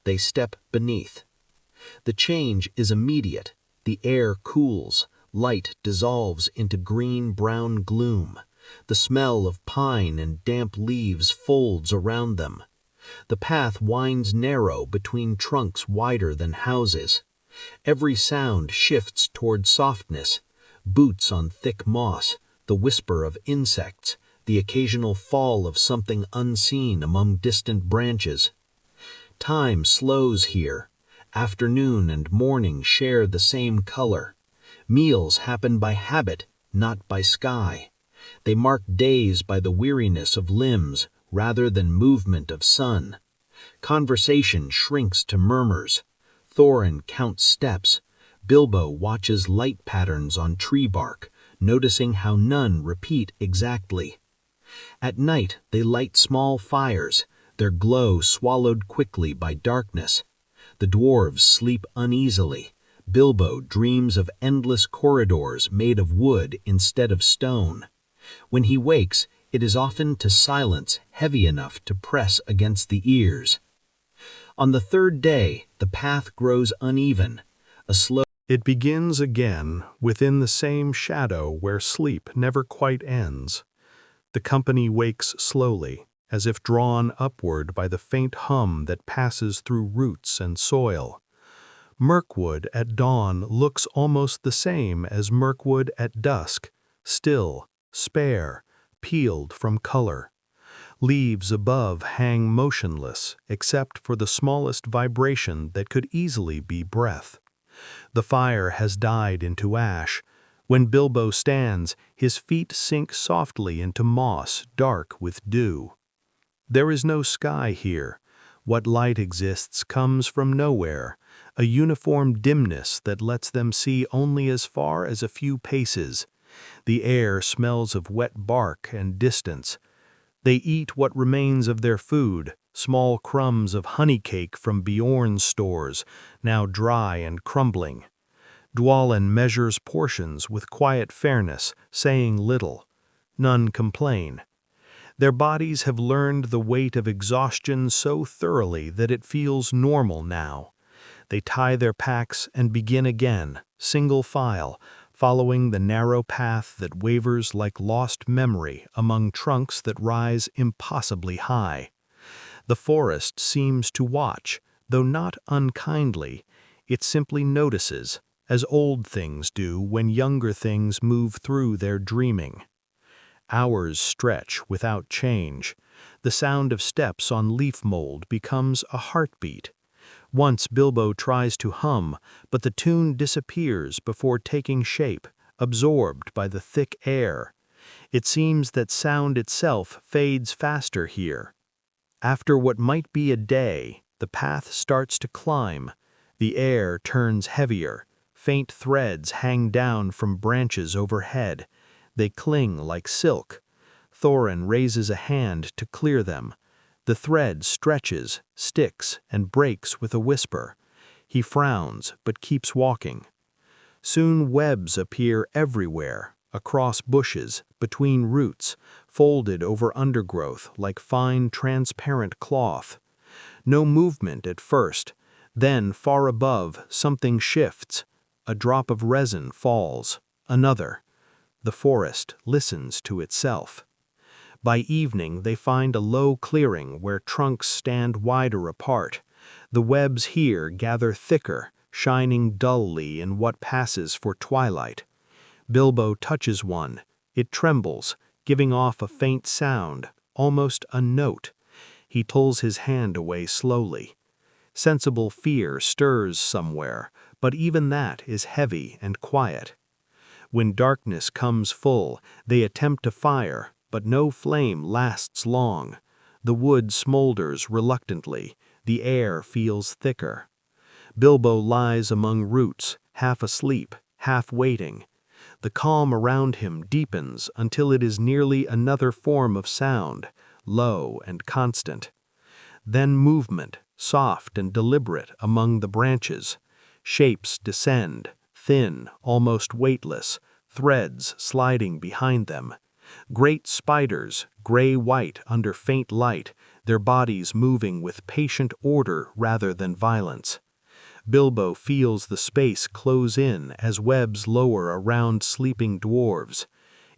They step beneath. The change is immediate. The air cools. Light dissolves into green-brown gloom. The smell of pine and damp leaves folds around them. The path winds narrow between trunks wider than houses. Every sound shifts toward softness. Boots on thick moss, the whisper of insects, the occasional fall of something unseen among distant branches. Time slows here. Afternoon and morning share the same color. Meals happen by habit, not by sky. They mark days by the weariness of limbs rather than movement of sun. Conversation shrinks to murmurs. Thorin counts steps. Bilbo watches light patterns on tree bark, noticing how none repeat exactly. At night they light small fires, their glow swallowed quickly by darkness. The dwarves sleep uneasily. Bilbo dreams of endless corridors made of wood instead of stone. When he wakes, it is often to silence heavy enough to press against the ears. On the third day, the path grows uneven. It begins again within the same shadow where sleep never quite ends. The company wakes slowly, as if drawn upward by the faint hum that passes through roots and soil. Mirkwood at dawn looks almost the same as Mirkwood at dusk, still, spare, peeled from color. Leaves above hang motionless, except for the smallest vibration that could easily be breath. The fire has died into ash. When Bilbo stands, his feet sink softly into moss dark with dew. There is no sky here. What light exists comes from nowhere, a uniform dimness that lets them see only as far as a few paces. The air smells of wet bark and distance. They eat what remains of their food, small crumbs of honey cake from Bjorn's stores, now dry and crumbling. Dwalin measures portions with quiet fairness, saying little. None complain. Their bodies have learned the weight of exhaustion so thoroughly that it feels normal now. They tie their packs and begin again, single file, following the narrow path that wavers like lost memory among trunks that rise impossibly high. The forest seems to watch, though not unkindly. It simply notices, as old things do when younger things move through their dreaming. Hours stretch without change. The sound of steps on leaf mold becomes a heartbeat. Once Bilbo tries to hum, but the tune disappears before taking shape, absorbed by the thick air. It seems that sound itself fades faster here. After what might be a day, the path starts to climb. The air turns heavier. Faint threads hang down from branches overhead. They cling like silk. Thorin raises a hand to clear them. The thread stretches, sticks, and breaks with a whisper. He frowns, but keeps walking. Soon webs appear everywhere, across bushes, between roots, folded over undergrowth like fine transparent cloth. No movement at first. Then, far above, something shifts. A drop of resin falls. Another. The forest listens to itself. By evening they find a low clearing where trunks stand wider apart. The webs here gather thicker, shining dully in what passes for twilight. Bilbo touches one. It trembles, giving off a faint sound, almost a note. He pulls his hand away slowly. Sensible fear stirs somewhere, but even that is heavy and quiet. When darkness comes full, they attempt to fire, but no flame lasts long. The wood smolders reluctantly. The air feels thicker. Bilbo lies among roots, half asleep, half waiting. The calm around him deepens until it is nearly another form of sound, low and constant. Then movement, soft and deliberate among the branches. Shapes descend, thin, almost weightless, threads sliding behind them. Great spiders, gray-white under faint light, their bodies moving with patient order rather than violence. Bilbo feels the space close in as webs lower around sleeping dwarves.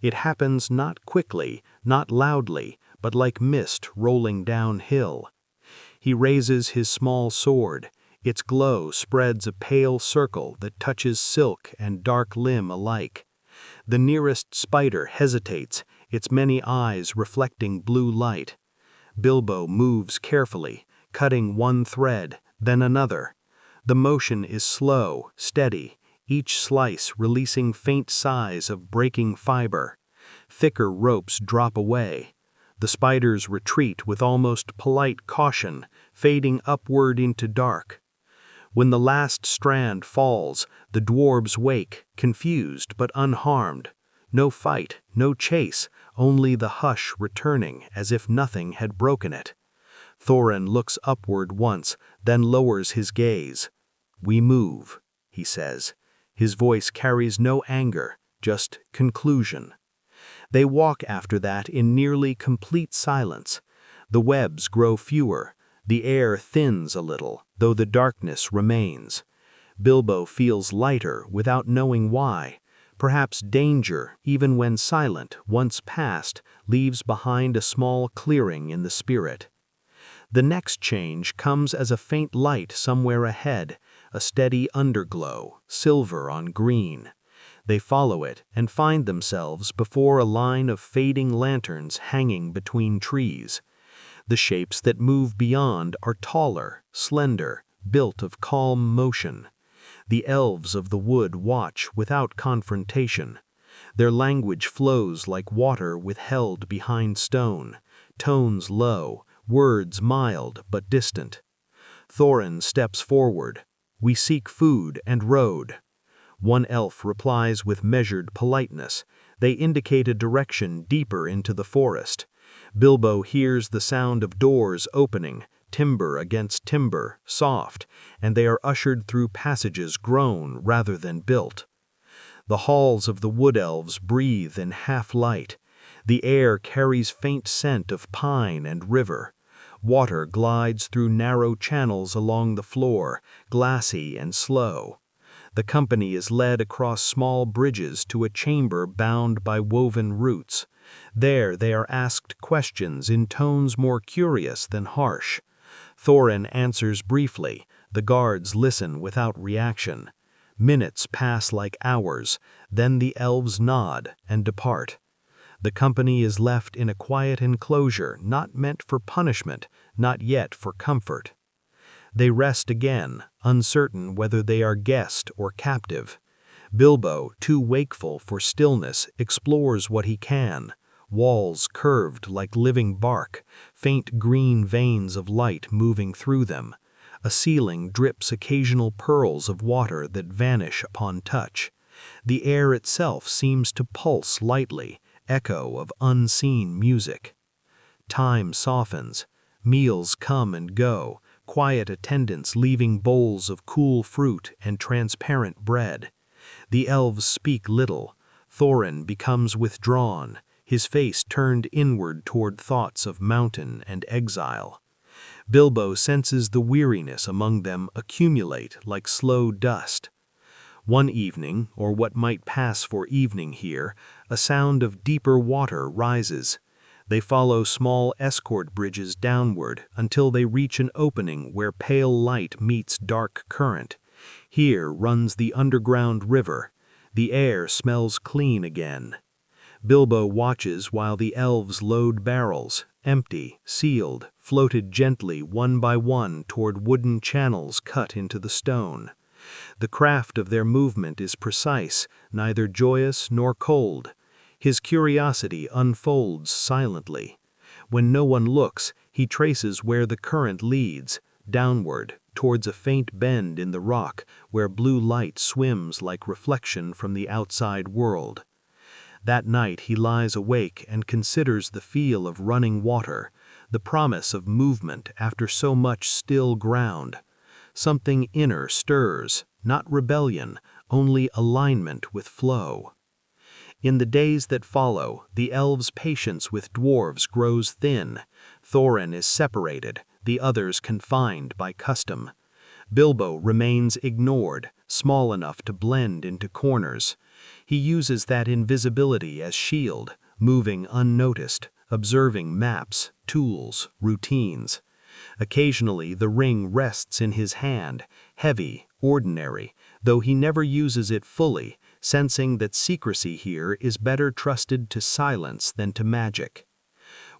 It happens not quickly, not loudly, but like mist rolling downhill. He raises his small sword. Its glow spreads a pale circle that touches silk and dark limb alike. The nearest spider hesitates, its many eyes reflecting blue light. Bilbo moves carefully, cutting one thread, then another. The motion is slow, steady, each slice releasing faint sighs of breaking fiber. Thicker ropes drop away. The spiders retreat with almost polite caution, fading upward into dark. When the last strand falls, the dwarves wake, confused but unharmed. No fight, no chase, only the hush returning as if nothing had broken it. Thorin looks upward once, then lowers his gaze. "We move," he says. His voice carries no anger, just conclusion. They walk after that in nearly complete silence. The webs grow fewer. The air thins a little, though the darkness remains. Bilbo feels lighter without knowing why. Perhaps danger, even when silent, once past, leaves behind a small clearing in the spirit. The next change comes as a faint light somewhere ahead, a steady underglow, silver on green. They follow it and find themselves before a line of fading lanterns hanging between trees. The shapes that move beyond are taller, slender, built of calm motion. The elves of the wood watch without confrontation. Their language flows like water withheld behind stone, tones low, words mild but distant. Thorin steps forward. "We seek food and road." One elf replies with measured politeness. They indicate a direction deeper into the forest. Bilbo hears the sound of doors opening, timber against timber, soft, and they are ushered through passages grown rather than built. The halls of the wood elves breathe in half-light. The air carries faint scent of pine and river. Water glides through narrow channels along the floor, glassy and slow. The company is led across small bridges to a chamber bound by woven roots. There they are asked questions in tones more curious than harsh. Thorin answers briefly. The guards listen without reaction. Minutes pass like hours, then the elves nod and depart. The company is left in a quiet enclosure not meant for punishment, not yet for comfort. They rest again, uncertain whether they are guest or captive. Bilbo, too wakeful for stillness, explores what he can. Walls curved like living bark, faint green veins of light moving through them. A ceiling drips occasional pearls of water that vanish upon touch. The air itself seems to pulse lightly, echo of unseen music. Time softens. Meals come and go, quiet attendants leaving bowls of cool fruit and transparent bread. The elves speak little. Thorin becomes withdrawn, his face turned inward toward thoughts of mountain and exile. Bilbo senses the weariness among them accumulate like slow dust. One evening, or what might pass for evening here, a sound of deeper water rises. They follow small escort bridges downward until they reach an opening where pale light meets dark current. Here runs the underground river. The air smells clean again. Bilbo watches while the elves load barrels, empty, sealed, floated gently one by one toward wooden channels cut into the stone. The craft of their movement is precise, neither joyous nor cold. His curiosity unfolds silently. When no one looks, he traces where the current leads, downward, towards a faint bend in the rock where blue light swims like reflection from the outside world. That night he lies awake and considers the feel of running water, the promise of movement after so much still ground. Something inner stirs, not rebellion, only alignment with flow. In the days that follow, the elves' patience with dwarves grows thin. Thorin is separated, the others confined by custom. Bilbo remains ignored, small enough to blend into corners. He uses that invisibility as shield, moving unnoticed, observing maps, tools, routines. Occasionally the ring rests in his hand, heavy, ordinary, though he never uses it fully, sensing that secrecy here is better trusted to silence than to magic.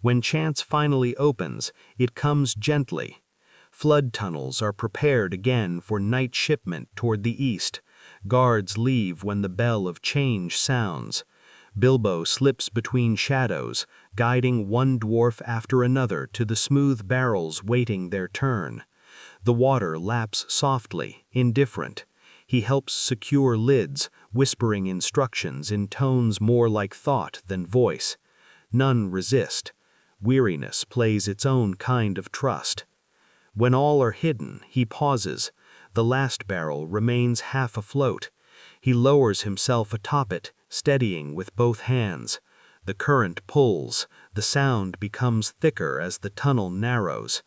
When chance finally opens, it comes gently. Flood tunnels are prepared again for night shipment toward the east. Guards leave when the bell of change sounds. Bilbo slips between shadows, guiding one dwarf after another to the smooth barrels waiting their turn. The water laps softly, indifferent. He helps secure lids, whispering instructions in tones more like thought than voice. None resist. Weariness plays its own kind of trust. When all are hidden, he pauses. The last barrel remains half afloat. He lowers himself atop it, steadying with both hands. The current pulls. The sound becomes thicker as the tunnel narrows.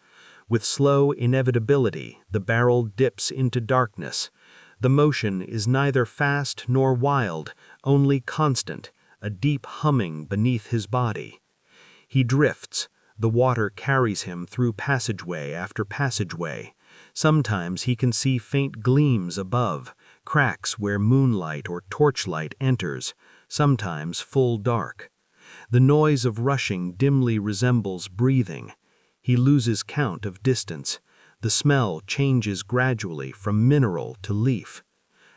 With slow inevitability, the barrel dips into darkness. The motion is neither fast nor wild, only constant, a deep humming beneath his body. He drifts. The water carries him through passageway after passageway. Sometimes he can see faint gleams above, cracks where moonlight or torchlight enters, sometimes full dark. The noise of rushing dimly resembles breathing. He loses count of distance. The smell changes gradually from mineral to leaf.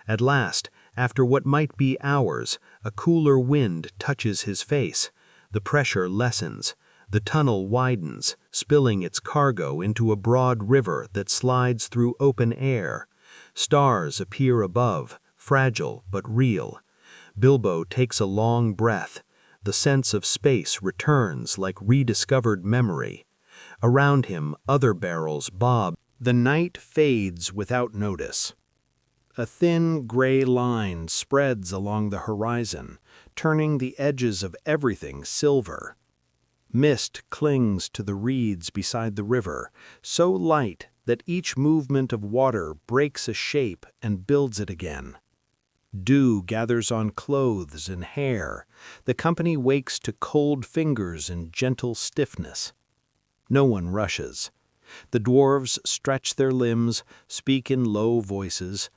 At last, after what might be hours, a cooler wind touches his face. The pressure lessens. The tunnel widens, spilling its cargo into a broad river that slides through open air. Stars appear above, fragile but real. Bilbo takes a long breath. The sense of space returns like rediscovered memory. Around him, other barrels bob. The night fades without notice. A thin, gray line spreads along the horizon, turning the edges of everything silver. Mist clings to the reeds beside the river, so light that each movement of water breaks a shape and builds it again. Dew gathers on clothes and hair. The company wakes to cold fingers and gentle stiffness. No one rushes. The dwarves stretch their limbs, speak in low voices.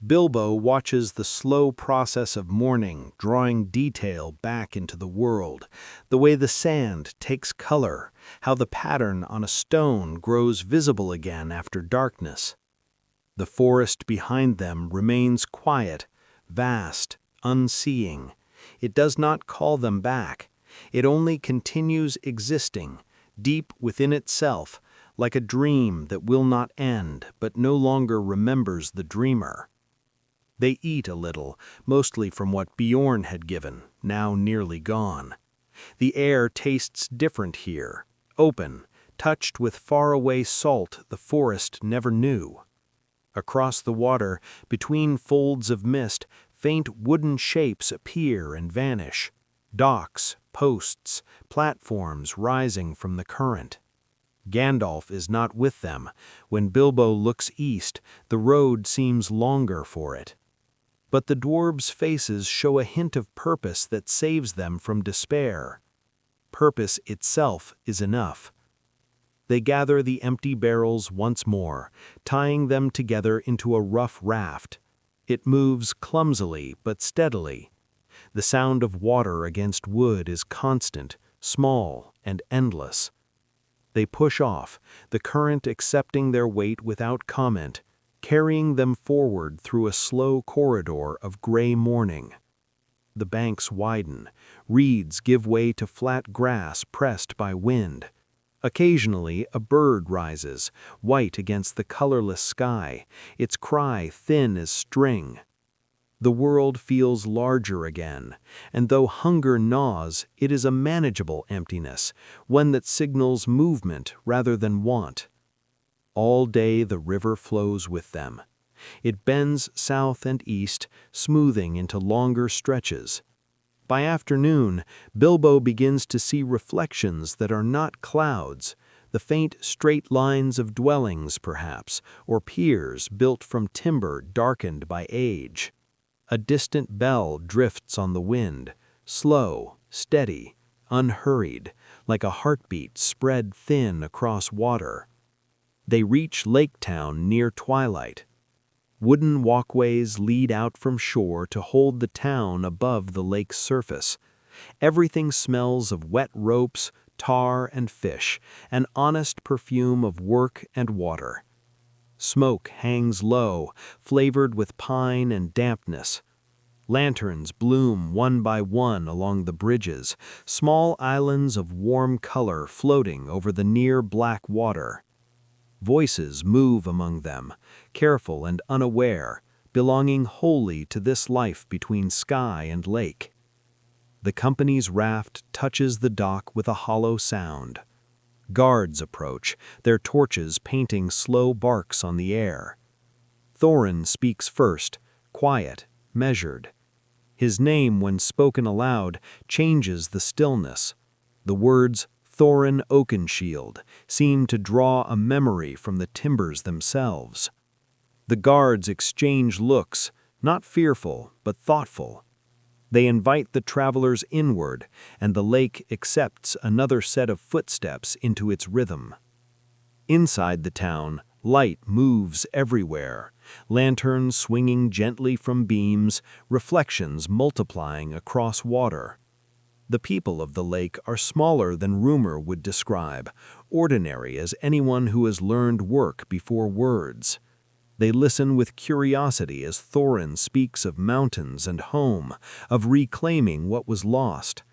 Bilbo watches the slow process of morning, drawing detail back into the world, the way the sand takes color, how the pattern on a stone grows visible again after darkness. The forest behind them remains quiet, vast, unseeing. It does not call them back. It only continues existing, deep within itself, like a dream that will not end but no longer remembers the dreamer. They eat a little, mostly from what Bjorn had given, now nearly gone. The air tastes different here, open, touched with faraway salt the forest never knew. Across the water, between folds of mist, faint wooden shapes appear and vanish. Docks, posts, platforms rising from the current. Gandalf is not with them. When Bilbo looks east, the road seems longer for it. But the dwarves' faces show a hint of purpose that saves them from despair. Purpose itself is enough. They gather the empty barrels once more, tying them together into a rough raft. It moves clumsily but steadily. The sound of water against wood is constant, small, and endless. They push off, the current accepting their weight without comment, carrying them forward through a slow corridor of gray morning. The banks widen, reeds give way to flat grass pressed by wind. Occasionally a bird rises, white against the colorless sky, its cry thin as string. The world feels larger again, and though hunger gnaws, it is a manageable emptiness, one that signals movement rather than want. All day the river flows with them. It bends south and east, smoothing into longer stretches. By afternoon, Bilbo begins to see reflections that are not clouds, the faint straight lines of dwellings, perhaps, or piers built from timber darkened by age. A distant bell drifts on the wind, slow, steady, unhurried, like a heartbeat spread thin across water. They reach Lake Town near twilight. Wooden walkways lead out from shore to hold the town above the lake's surface. Everything smells of wet ropes, tar and fish, an honest perfume of work and water. Smoke hangs low, flavored with pine and dampness. Lanterns bloom one by one along the bridges, small islands of warm color floating over the near black water. Voices move among them, careful and unaware, belonging wholly to this life between sky and lake. The company's raft touches the dock with a hollow sound. Guards approach, their torches painting slow barks on the air. Thorin speaks first, quiet, measured. His name, when spoken aloud, changes the stillness. The words Thorin Oakenshield seem to draw a memory from the timbers themselves. The guards exchange looks, not fearful, but thoughtful. They invite the travelers inward, and the lake accepts another set of footsteps into its rhythm. Inside the town, light moves everywhere, lanterns swinging gently from beams, reflections multiplying across water. The people of the lake are smaller than rumor would describe, ordinary as anyone who has learned work before words. They listen with curiosity as Thorin speaks of mountains and home, of reclaiming what was lost.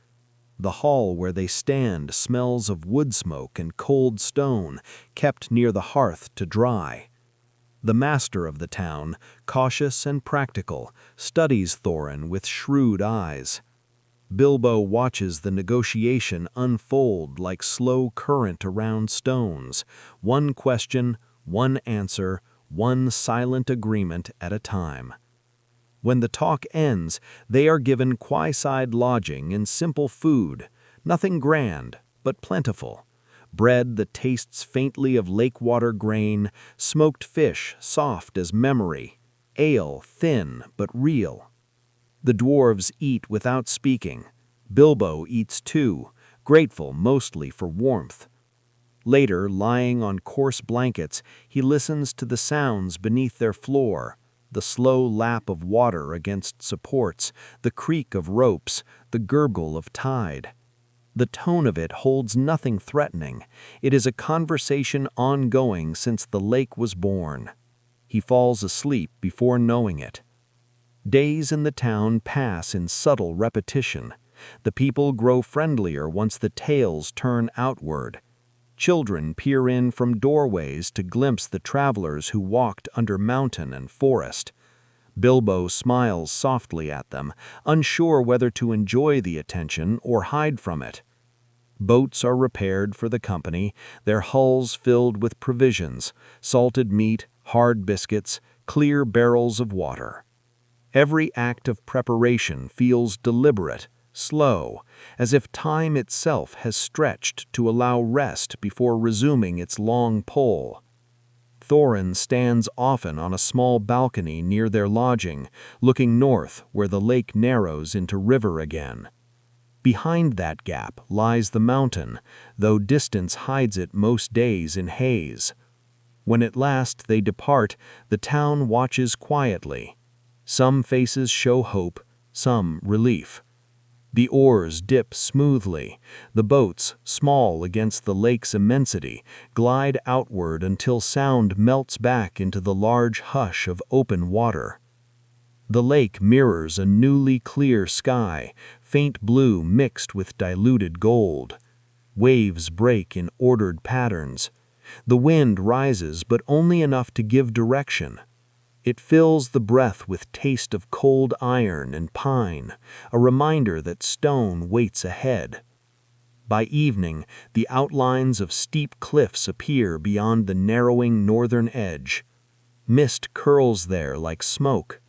The hall where they stand smells of wood smoke and cold stone, kept near the hearth to dry. The master of the town, cautious and practical, studies Thorin with shrewd eyes. Bilbo watches the negotiation unfold like slow current around stones, one question, one answer, one silent agreement at a time. When the talk ends, they are given quayside lodging and simple food, nothing grand, but plentiful. Bread that tastes faintly of lake-water grain, smoked fish soft as memory, ale thin but real. The dwarves eat without speaking. Bilbo eats too, grateful mostly for warmth. Later, lying on coarse blankets, he listens to the sounds beneath their floor, the slow lap of water against supports, the creak of ropes, the gurgle of tide. The tone of it holds nothing threatening. It is a conversation ongoing since the lake was born. He falls asleep before knowing it. Days in the town pass in subtle repetition. The people grow friendlier once the tales turn outward. Children peer in from doorways to glimpse the travelers who walked under mountain and forest. Bilbo smiles softly at them, unsure whether to enjoy the attention or hide from it. Boats are repaired for the company, their hulls filled with provisions, salted meat, hard biscuits, clear barrels of water. Every act of preparation feels deliberate, slow, as if time itself has stretched to allow rest before resuming its long pull. Thorin stands often on a small balcony near their lodging, looking north where the lake narrows into river again. Behind that gap lies the mountain, though distance hides it most days in haze. When at last they depart, the town watches quietly. Some faces show hope, some relief. The oars dip smoothly. The boats, small against the lake's immensity, glide outward until sound melts back into the large hush of open water. The lake mirrors a newly clear sky, faint blue mixed with diluted gold. Waves break in ordered patterns. The wind rises, but only enough to give direction. It fills the breath with taste of cold iron and pine, a reminder that stone waits ahead. By evening, the outlines of steep cliffs appear beyond the narrowing northern edge. Mist curls there like smoke.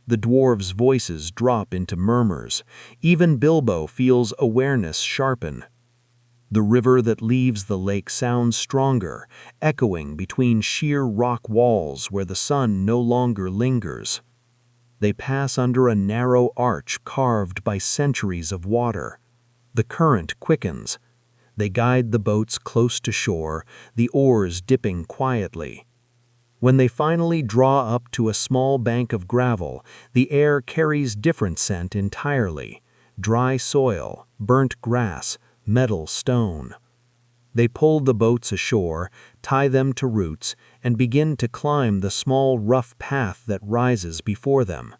The dwarves' voices drop into murmurs. Even Bilbo feels awareness sharpen. The river that leaves the lake sounds stronger, echoing between sheer rock walls where the sun no longer lingers. They pass under a narrow arch carved by centuries of water. The current quickens. They guide the boats close to shore, the oars dipping quietly. When they finally draw up to a small bank of gravel, the air carries different scent entirely: dry soil, burnt grass, metal stone. They pull the boats ashore, tie them to roots, and begin to climb the small rough path that rises before them.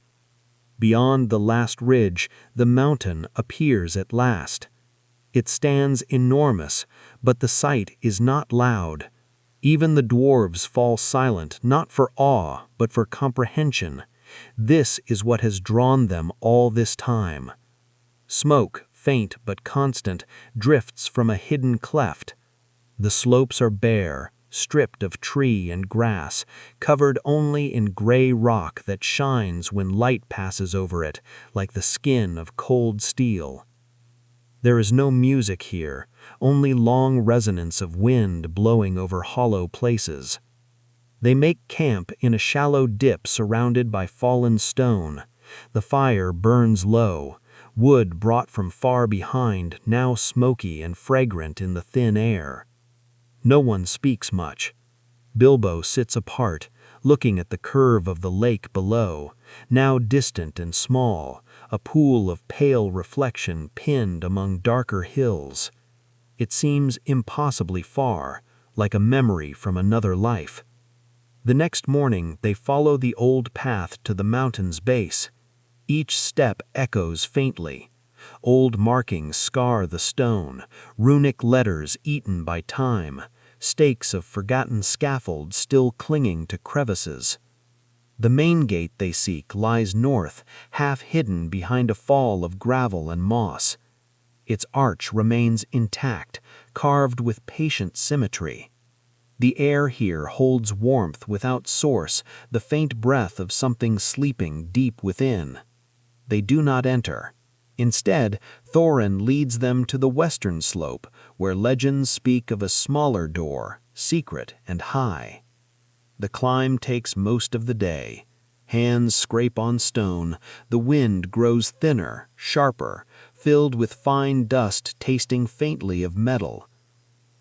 Beyond the last ridge, the mountain appears at last. It stands enormous, but the sight is not loud. Even the dwarves fall silent, not for awe, but for comprehension. This is what has drawn them all this time. Smoke, faint but constant, drifts from a hidden cleft. The slopes are bare, stripped of tree and grass, covered only in gray rock that shines when light passes over it, like the skin of cold steel. There is no music here, only long resonance of wind blowing over hollow places. They make camp in a shallow dip surrounded by fallen stone. The fire burns low, wood brought from far behind, now smoky and fragrant in the thin air. No one speaks much. Bilbo sits apart, looking at the curve of the lake below, now distant and small, a pool of pale reflection pinned among darker hills. It seems impossibly far, like a memory from another life. The next morning they follow the old path to the mountain's base. Each step echoes faintly. Old markings scar the stone, runic letters eaten by time, stakes of forgotten scaffold still clinging to crevices. The main gate they seek lies north, half hidden behind a fall of gravel and moss. Its arch remains intact, carved with patient symmetry. The air here holds warmth without source, the faint breath of something sleeping deep within. They do not enter. Instead, Thorin leads them to the western slope, where legends speak of a smaller door, secret and high. The climb takes most of the day. Hands scrape on stone, the wind grows thinner, sharper, filled with fine dust tasting faintly of metal.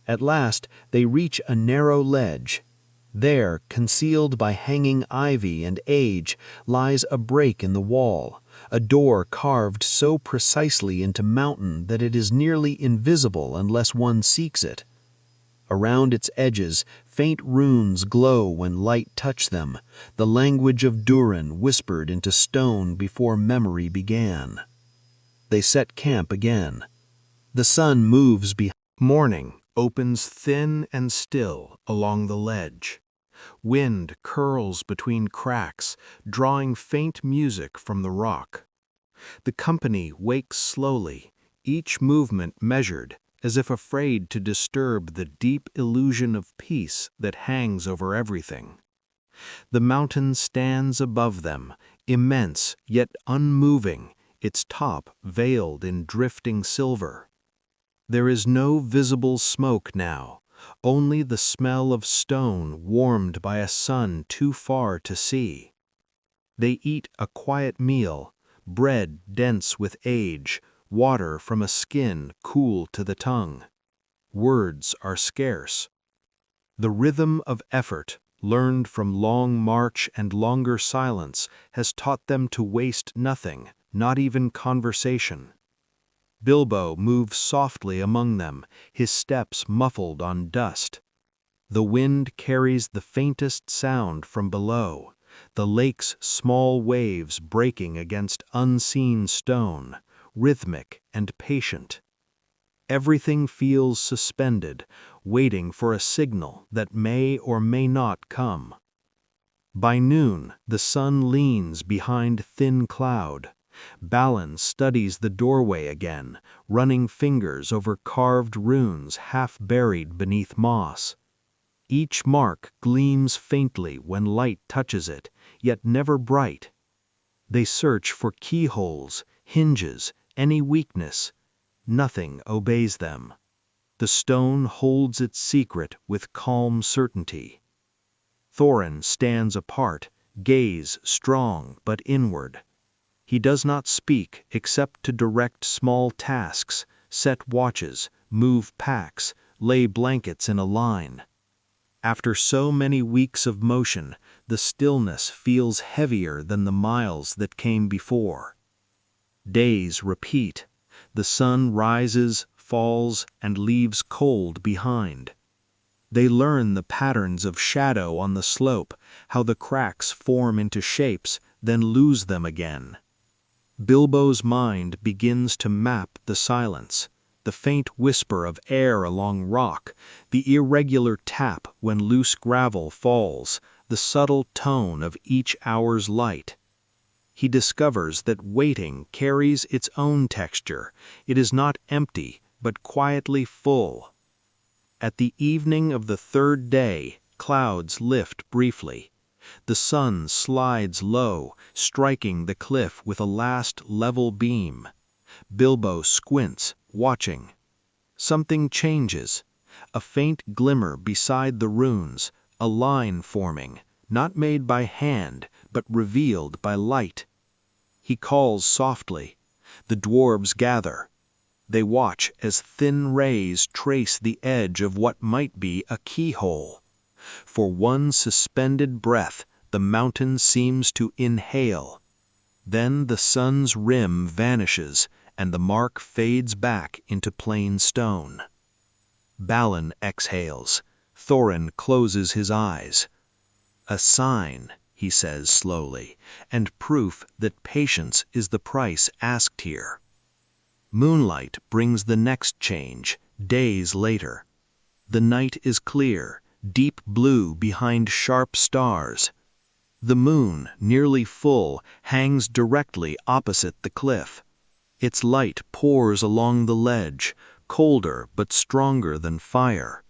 At last, they reach a narrow ledge. There, concealed by hanging ivy and age, lies a break in the wall, a door carved so precisely into mountain that it is nearly invisible unless one seeks it. Around its edges, faint runes glow when light touch them, the language of Durin whispered into stone before memory began. They set camp again. The sun moves behind. Morning opens thin and still along the ledge. Wind curls between cracks, drawing faint music from the rock. The company wakes slowly, each movement measured, as if afraid to disturb the deep illusion of peace that hangs over everything. The mountain stands above them, immense yet unmoving, its top veiled in drifting silver. There is no visible smoke now, only the smell of stone warmed by a sun too far to see. They eat a quiet meal, bread dense with age, water from a skin cool to the tongue. Words are scarce. The rhythm of effort, learned from long march and longer silence, has taught them to waste nothing, not even conversation. Bilbo moves softly among them, his steps muffled on dust. The wind carries the faintest sound from below, the lake's small waves breaking against unseen stone, rhythmic and patient. Everything feels suspended, waiting for a signal that may or may not come. By noon, the sun leans behind thin cloud. Balin studies the doorway again, running fingers over carved runes half buried beneath moss. Each mark gleams faintly when light touches it, yet never bright. They search for keyholes, hinges, any weakness. Nothing obeys them. The stone holds its secret with calm certainty. Thorin stands apart, gaze strong but inward. He does not speak except to direct small tasks, set watches, move packs, lay blankets in a line. After so many weeks of motion, the stillness feels heavier than the miles that came before. Days repeat. The sun rises, falls, and leaves cold behind. They learn the patterns of shadow on the slope, how the cracks form into shapes, then lose them again. Bilbo's mind begins to map the silence, the faint whisper of air along rock, the irregular tap when loose gravel falls, the subtle tone of each hour's light. He discovers that waiting carries its own texture. It is not empty, but quietly full. At the evening of the third day, clouds lift briefly. The sun slides low, striking the cliff with a last level beam. Bilbo squints, watching. Something changes. A faint glimmer beside the runes, a line forming, not made by hand, but revealed by light. He calls softly. The dwarves gather. They watch as thin rays trace the edge of what might be a keyhole. For one suspended breath, the mountain seems to inhale. Then the sun's rim vanishes, and the mark fades back into plain stone. Balin exhales. Thorin closes his eyes. A sign, he says slowly, and proof that patience is the price asked here. Moonlight brings the next change, days later. The night is clear, deep blue behind sharp stars. The moon, nearly full, hangs directly opposite the cliff. Its light pours along the ledge, colder but stronger than fire.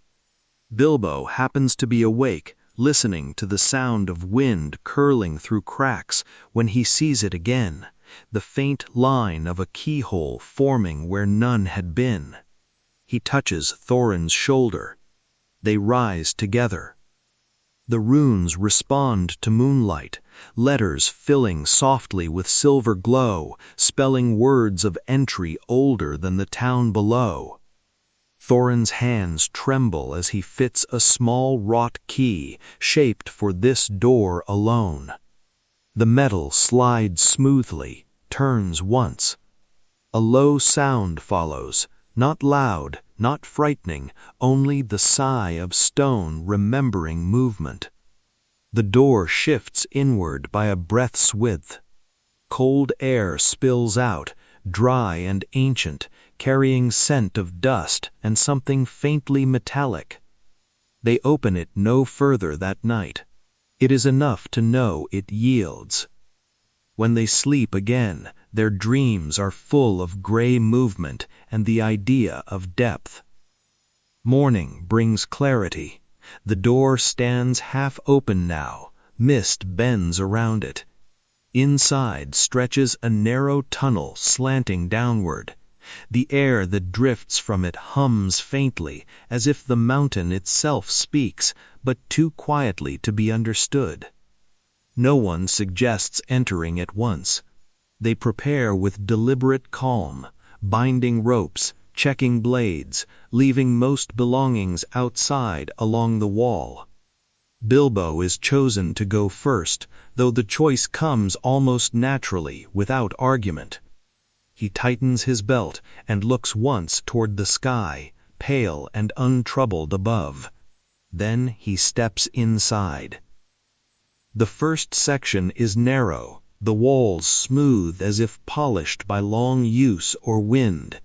Bilbo happens to be awake, listening to the sound of wind curling through cracks when he sees it again, the faint line of a keyhole forming where none had been. He touches Thorin's shoulder. They rise together. The runes respond to moonlight, letters filling softly with silver glow, spelling words of entry older than the town below. Thorin's hands tremble as he fits a small wrought key, shaped for this door alone. The metal slides smoothly, turns once. A low sound follows, not loud, not frightening, only the sigh of stone remembering movement. The door shifts inward by a breath's width. Cold air spills out, dry and ancient, carrying scent of dust and something faintly metallic. They open it no further that night. It is enough to know it yields. When they sleep again, their dreams are full of gray movement and the idea of depth. Morning brings clarity. The door stands half open now, mist bends around it. Inside stretches a narrow tunnel slanting downward. The air that drifts from it hums faintly, as if the mountain itself speaks, but too quietly to be understood. No one suggests entering at once. They prepare with deliberate calm, binding ropes, checking blades, leaving most belongings outside along the wall. Bilbo is chosen to go first, though the choice comes almost naturally, without argument. He tightens his belt and looks once toward the sky, pale and untroubled above. Then he steps inside. The first section is narrow, the walls smooth as if polished by long use or wind.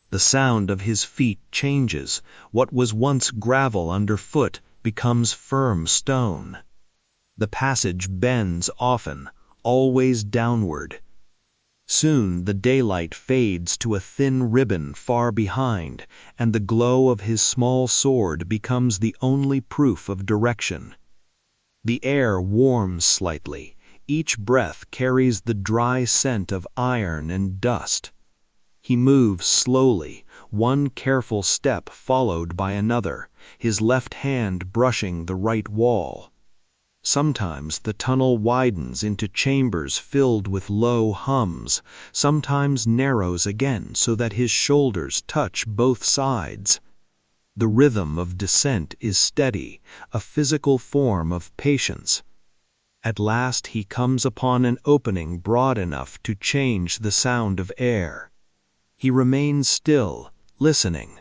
The sound of his feet changes. What was once gravel underfoot becomes firm stone. The passage bends often, always downward. Soon the daylight fades to a thin ribbon far behind, and the glow of his small sword becomes the only proof of direction. The air warms slightly. Each breath carries the dry scent of iron and dust. He moves slowly, one careful step followed by another, his left hand brushing the right wall. Sometimes the tunnel widens into chambers filled with low hums, sometimes narrows again so that his shoulders touch both sides. The rhythm of descent is steady, a physical form of patience. At last he comes upon an opening broad enough to change the sound of air. He remains still, listening.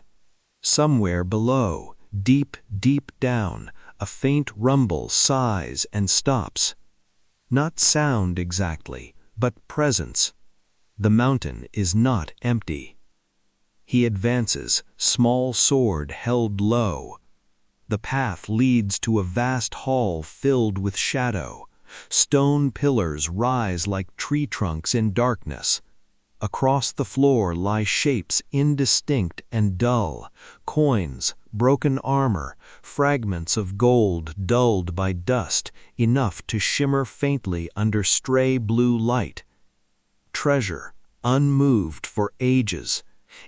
Somewhere below, deep, deep down, a faint rumble sighs and stops. Not sound exactly, but presence. The mountain is not empty. He advances, small sword held low. The path leads to a vast hall filled with shadow. Stone pillars rise like tree trunks in darkness. Across the floor lie shapes indistinct and dull, coins, broken armor, fragments of gold dulled by dust, enough to shimmer faintly under stray blue light. Treasure, unmoved for ages.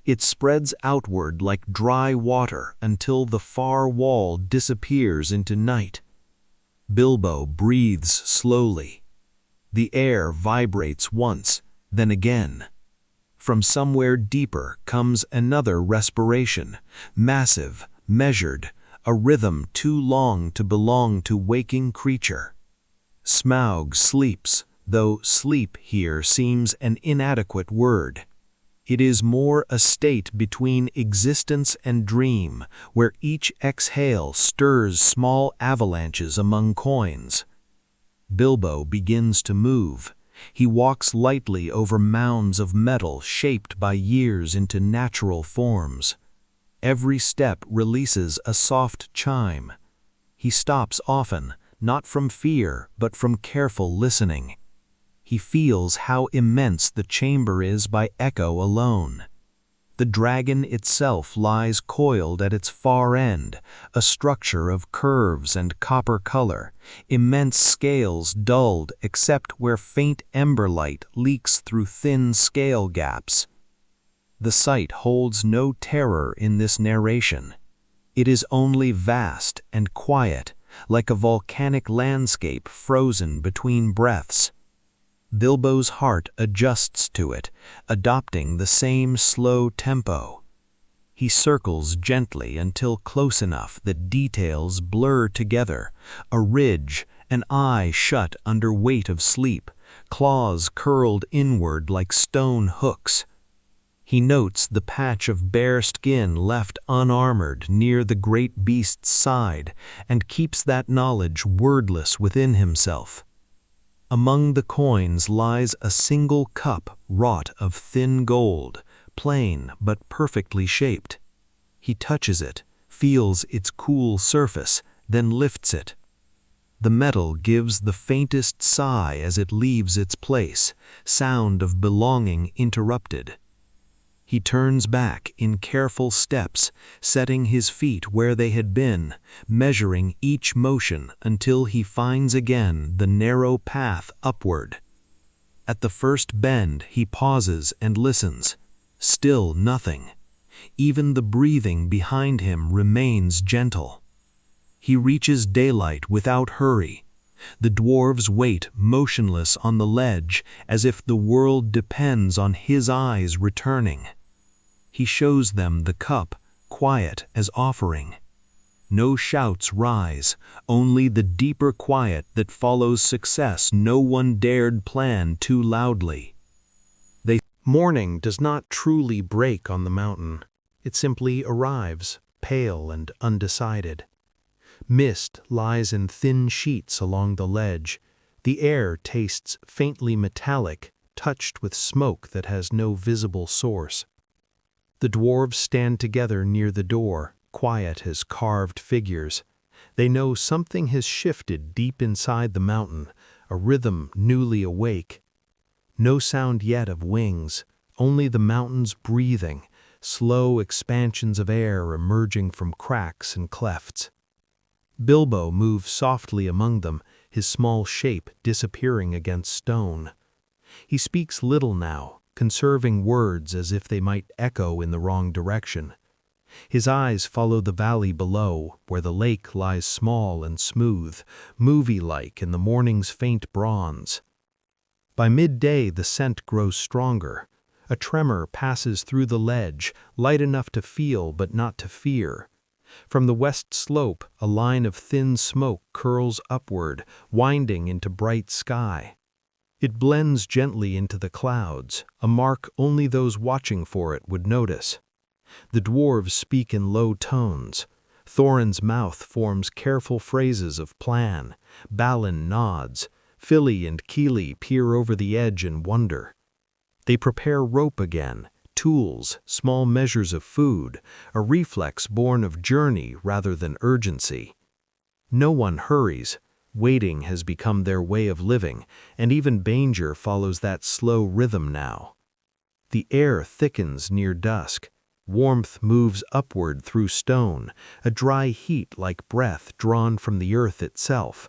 It spreads outward like dry water until the far wall disappears into night. Bilbo breathes slowly. The air vibrates once, then again. From somewhere deeper comes another respiration, massive, measured, a rhythm too long to belong to waking creature. Smaug sleeps, though sleep here seems an inadequate word. It is more a state between existence and dream, where each exhale stirs small avalanches among coins. Bilbo begins to move. He walks lightly over mounds of metal shaped by years into natural forms. Every step releases a soft chime. He stops often, not from fear, but from careful listening. He feels how immense the chamber is by echo alone. The dragon itself lies coiled at its far end, a structure of curves and copper color, immense scales dulled except where faint ember light leaks through thin scale gaps. The sight holds no terror in this narration. It is only vast and quiet, like a volcanic landscape frozen between breaths. Bilbo's heart adjusts to it, adopting the same slow tempo. He circles gently until close enough that details blur together, a ridge, an eye shut under weight of sleep, claws curled inward like stone hooks. He notes the patch of bare skin left unarmored near the great beast's side and keeps that knowledge wordless within himself. Among the coins lies a single cup wrought of thin gold, plain but perfectly shaped. He touches it, feels its cool surface, then lifts it. The metal gives the faintest sigh as it leaves its place, sound of belonging interrupted. He turns back in careful steps, setting his feet where they had been, measuring each motion until he finds again the narrow path upward. At the first bend he pauses and listens. Still nothing. Even the breathing behind him remains gentle. He reaches daylight without hurry. The dwarves wait motionless on the ledge as if the world depends on his eyes returning. He shows them the cup, quiet as offering. No shouts rise, only the deeper quiet that follows success no one dared plan too loudly. Morning does not truly break on the mountain. It simply arrives, pale and undecided. Mist lies in thin sheets along the ledge. The air tastes faintly metallic, touched with smoke that has no visible source. The dwarves stand together near the door, quiet as carved figures. They know something has shifted deep inside the mountain, a rhythm newly awake. No sound yet of wings, only the mountain's breathing, slow expansions of air emerging from cracks and clefts. Bilbo moves softly among them, his small shape disappearing against stone. He speaks little now, conserving words as if they might echo in the wrong direction. His eyes follow the valley below, where the lake lies small and smooth, movie-like in the morning's faint bronze. By midday the scent grows stronger. A tremor passes through the ledge, light enough to feel but not to fear. From the west slope, a line of thin smoke curls upward, winding into bright sky. It blends gently into the clouds, a mark only those watching for it would notice. The dwarves speak in low tones. Thorin's mouth forms careful phrases of plan. Balin nods. Fili and Kili peer over the edge in wonder. They prepare rope again, tools, small measures of food, a reflex born of journey rather than urgency. No one hurries. Waiting has become their way of living, and even Banger follows that slow rhythm now. The air thickens near dusk. Warmth moves upward through stone, a dry heat like breath drawn from the earth itself.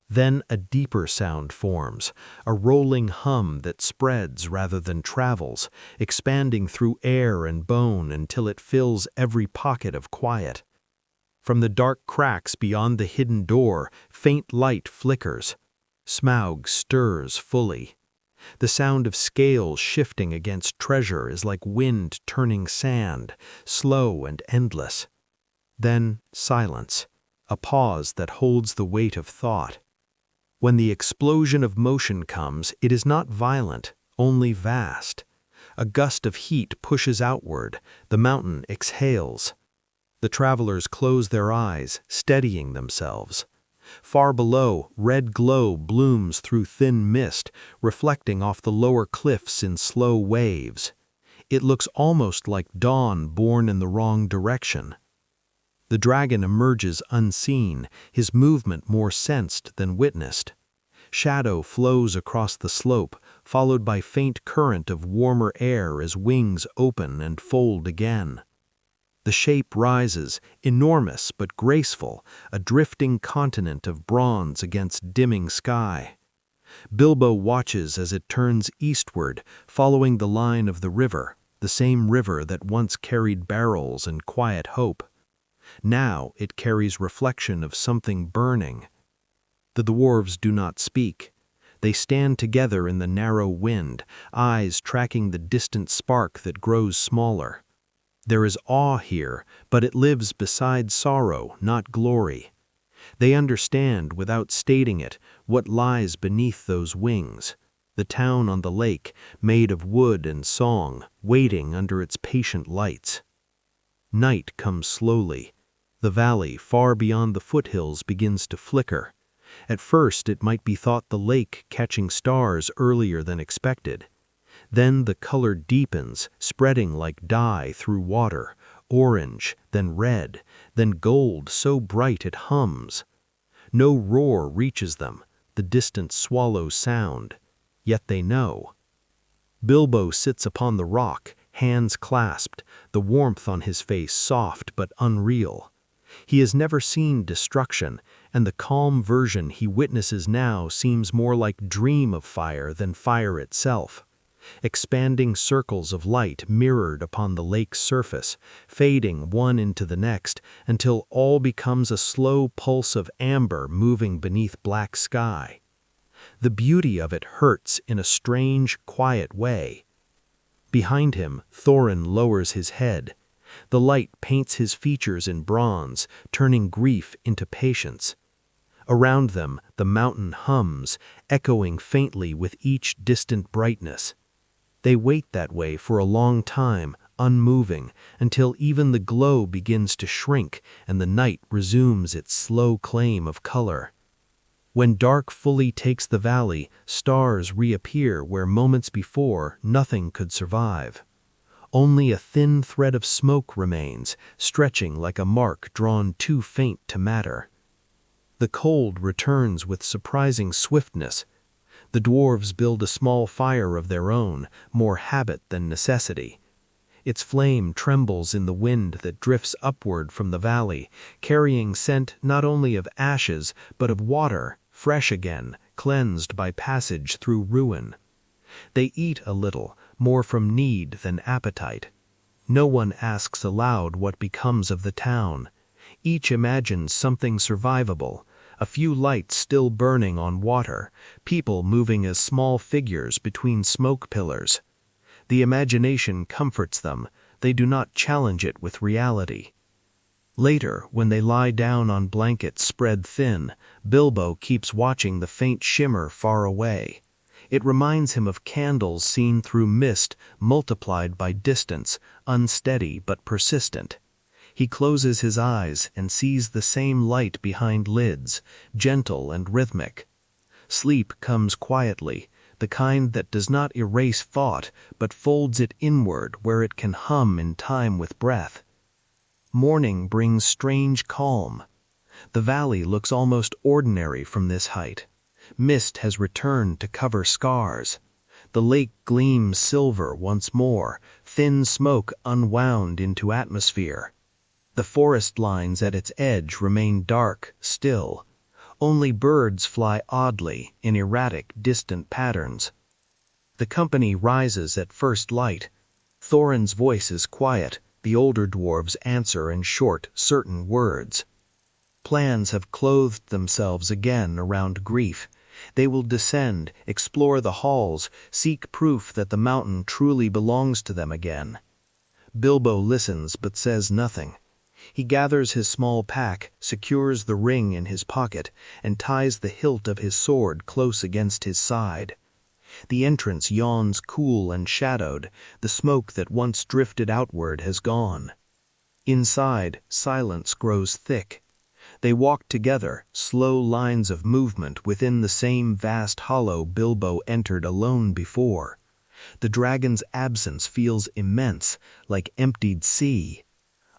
Then a deeper sound forms, a rolling hum that spreads rather than travels, expanding through air and bone until it fills every pocket of quiet. From the dark cracks beyond the hidden door, faint light flickers. Smaug stirs fully. The sound of scales shifting against treasure is like wind turning sand, slow and endless. Then silence, a pause that holds the weight of thought. When the explosion of motion comes, it is not violent, only vast. A gust of heat pushes outward, the mountain exhales. The travelers close their eyes, steadying themselves. Far below, red glow blooms through thin mist, reflecting off the lower cliffs in slow waves. It looks almost like dawn born in the wrong direction. The dragon emerges unseen, his movement more sensed than witnessed. Shadow flows across the slope, followed by faint current of warmer air as wings open and fold again. The shape rises, enormous but graceful, a drifting continent of bronze against dimming sky. Bilbo watches as it turns eastward, following the line of the river, the same river that once carried barrels and quiet hope. Now it carries reflection of something burning. The dwarves do not speak. They stand together in the narrow wind, eyes tracking the distant spark that grows smaller. There is awe here, but it lives beside sorrow, not glory. They understand, without stating it, what lies beneath those wings. The town on the lake, made of wood and song, waiting under its patient lights. Night comes slowly. The valley, far beyond the foothills, begins to flicker. At first, it might be thought the lake catching stars earlier than expected. Then the color deepens, spreading like dye through water, orange, then red, then gold so bright it hums. No roar reaches them, the distant swallows sound, yet they know. Bilbo sits upon the rock, hands clasped, the warmth on his face soft but unreal. He has never seen destruction, and the calm version he witnesses now seems more like dream of fire than fire itself. Expanding circles of light mirrored upon the lake's surface, fading one into the next until all becomes a slow pulse of amber moving beneath black sky. The beauty of it hurts in a strange, quiet way. Behind him, Thorin lowers his head. The light paints his features in bronze, turning grief into patience. Around them, the mountain hums, echoing faintly with each distant brightness. They wait that way for a long time, unmoving, until even the glow begins to shrink and the night resumes its slow claim of color. When dark fully takes the valley, stars reappear where moments before nothing could survive. Only a thin thread of smoke remains, stretching like a mark drawn too faint to matter. The cold returns with surprising swiftness. The dwarves build a small fire of their own, more habit than necessity. Its flame trembles in the wind that drifts upward from the valley, carrying scent not only of ashes but of water, fresh again, cleansed by passage through ruin. They eat a little, more from need than appetite. No one asks aloud what becomes of the town. Each imagines something survivable, a few lights still burning on water, people moving as small figures between smoke pillars. The imagination comforts them, they do not challenge it with reality. Later, when they lie down on blankets spread thin, Bilbo keeps watching the faint shimmer far away. It reminds him of candles seen through mist multiplied by distance, unsteady but persistent. He closes his eyes and sees the same light behind lids, gentle and rhythmic. Sleep comes quietly, the kind that does not erase thought, but folds it inward where it can hum in time with breath. Morning brings strange calm. The valley looks almost ordinary from this height. Mist has returned to cover scars. The lake gleams silver once more, thin smoke unwound into atmosphere. The forest lines at its edge remain dark, still. Only birds fly oddly, in erratic, distant patterns. The company rises at first light. Thorin's voice is quiet, the older dwarves answer in short, certain words. Plans have clothed themselves again around grief. They will descend, explore the halls, seek proof that the mountain truly belongs to them again. Bilbo listens but says nothing. He gathers his small pack, secures the ring in his pocket, and ties the hilt of his sword close against his side. The entrance yawns cool and shadowed, the smoke that once drifted outward has gone. Inside, silence grows thick. They walk together, slow lines of movement within the same vast hollow Bilbo entered alone before. The dragon's absence feels immense, like emptied sea.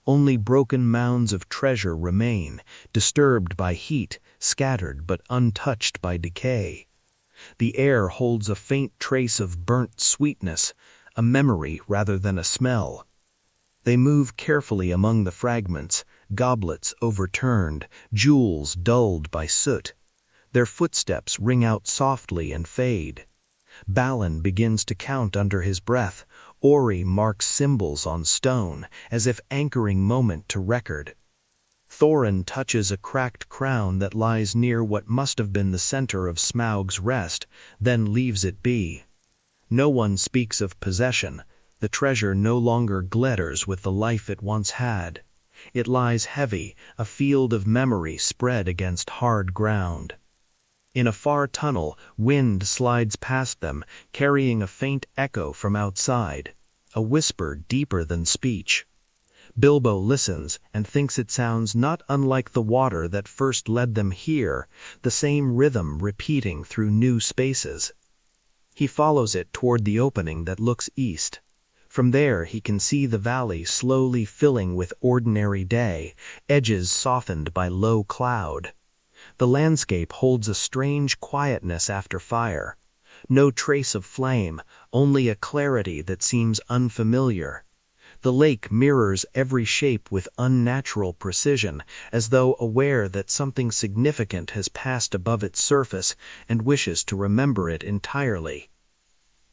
Only broken mounds of treasure remain, disturbed by heat, scattered but untouched by decay. The air holds a faint trace of burnt sweetness, a memory rather than a smell. They move carefully among the fragments, goblets overturned, jewels dulled by soot. Their footsteps ring out softly and fade. Balin begins to count under his breath. Ori marks symbols on stone, as if anchoring moment to record. Thorin touches a cracked crown that lies near what must have been the center of Smaug's rest, then leaves it be. No one speaks of possession. The treasure no longer glitters with the life it once had. It lies heavy, a field of memory spread against hard ground. In a far tunnel, wind slides past them, carrying a faint echo from outside, a whisper deeper than speech. Bilbo listens and thinks it sounds not unlike the water that first led them here, the same rhythm repeating through new spaces. He follows it toward the opening that looks east. From there he can see the valley slowly filling with ordinary day, edges softened by low cloud. The landscape holds a strange quietness after fire. No trace of flame, only a clarity that seems unfamiliar. The lake mirrors every shape with unnatural precision, as though aware that something significant has passed above its surface and wishes to remember it entirely.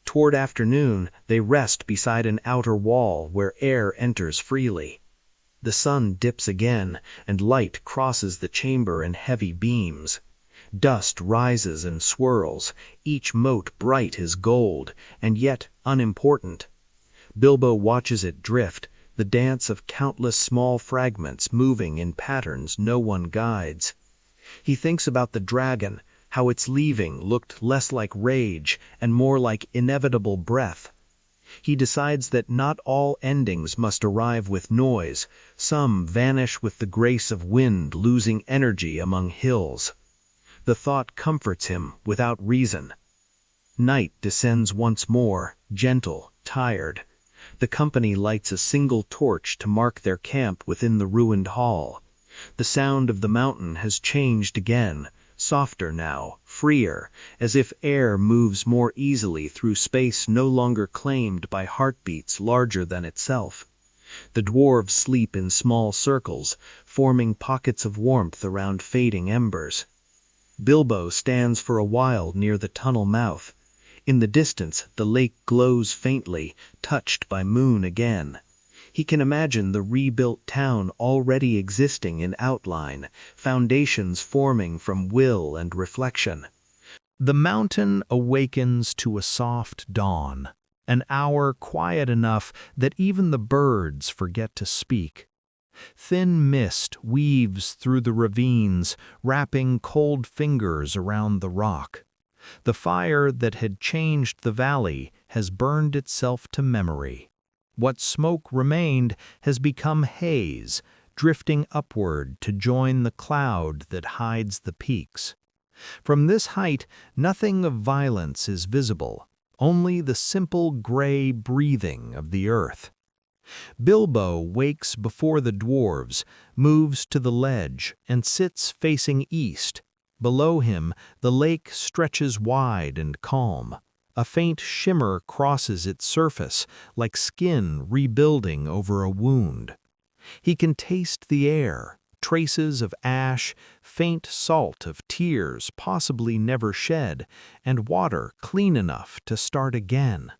Toward afternoon, they rest beside an outer wall where air enters freely. The sun dips again, and light crosses the chamber in heavy beams. Dust rises and swirls, each mote bright as gold, and yet unimportant. Bilbo watches it drift, the dance of countless small fragments moving in patterns no one guides. He thinks about the dragon, how its leaving looked less like rage and more like inevitable breath. He decides that not all endings must arrive with noise. Some vanish with the grace of wind losing energy among hills. The thought comforts him without reason. Night descends once more, gentle, tired. The company lights a single torch to mark their camp within the ruined hall. The sound of the mountain has changed again, softer now, freer, as if air moves more easily through space no longer claimed by heartbeats larger than itself. The dwarves sleep in small circles, forming pockets of warmth around fading embers. Bilbo stands for a while near the tunnel mouth. In the distance, the lake glows faintly, touched by moon again. He can imagine the rebuilt town already existing in outline, foundations forming from will and reflection. The mountain awakens to a soft dawn, an hour quiet enough that even the birds forget to speak. Thin mist weaves through the ravines, wrapping cold fingers around the rock. The fire that had changed the valley has burned itself to memory. What smoke remained has become haze, drifting upward to join the cloud that hides the peaks. From this height, nothing of violence is visible, only the simple gray breathing of the earth. Bilbo wakes before the dwarves, moves to the ledge, and sits facing east. Below him, the lake stretches wide and calm. A faint shimmer crosses its surface, like skin rebuilding over a wound. He can taste the air, traces of ash, faint salt of tears possibly never shed, and water clean enough to start again.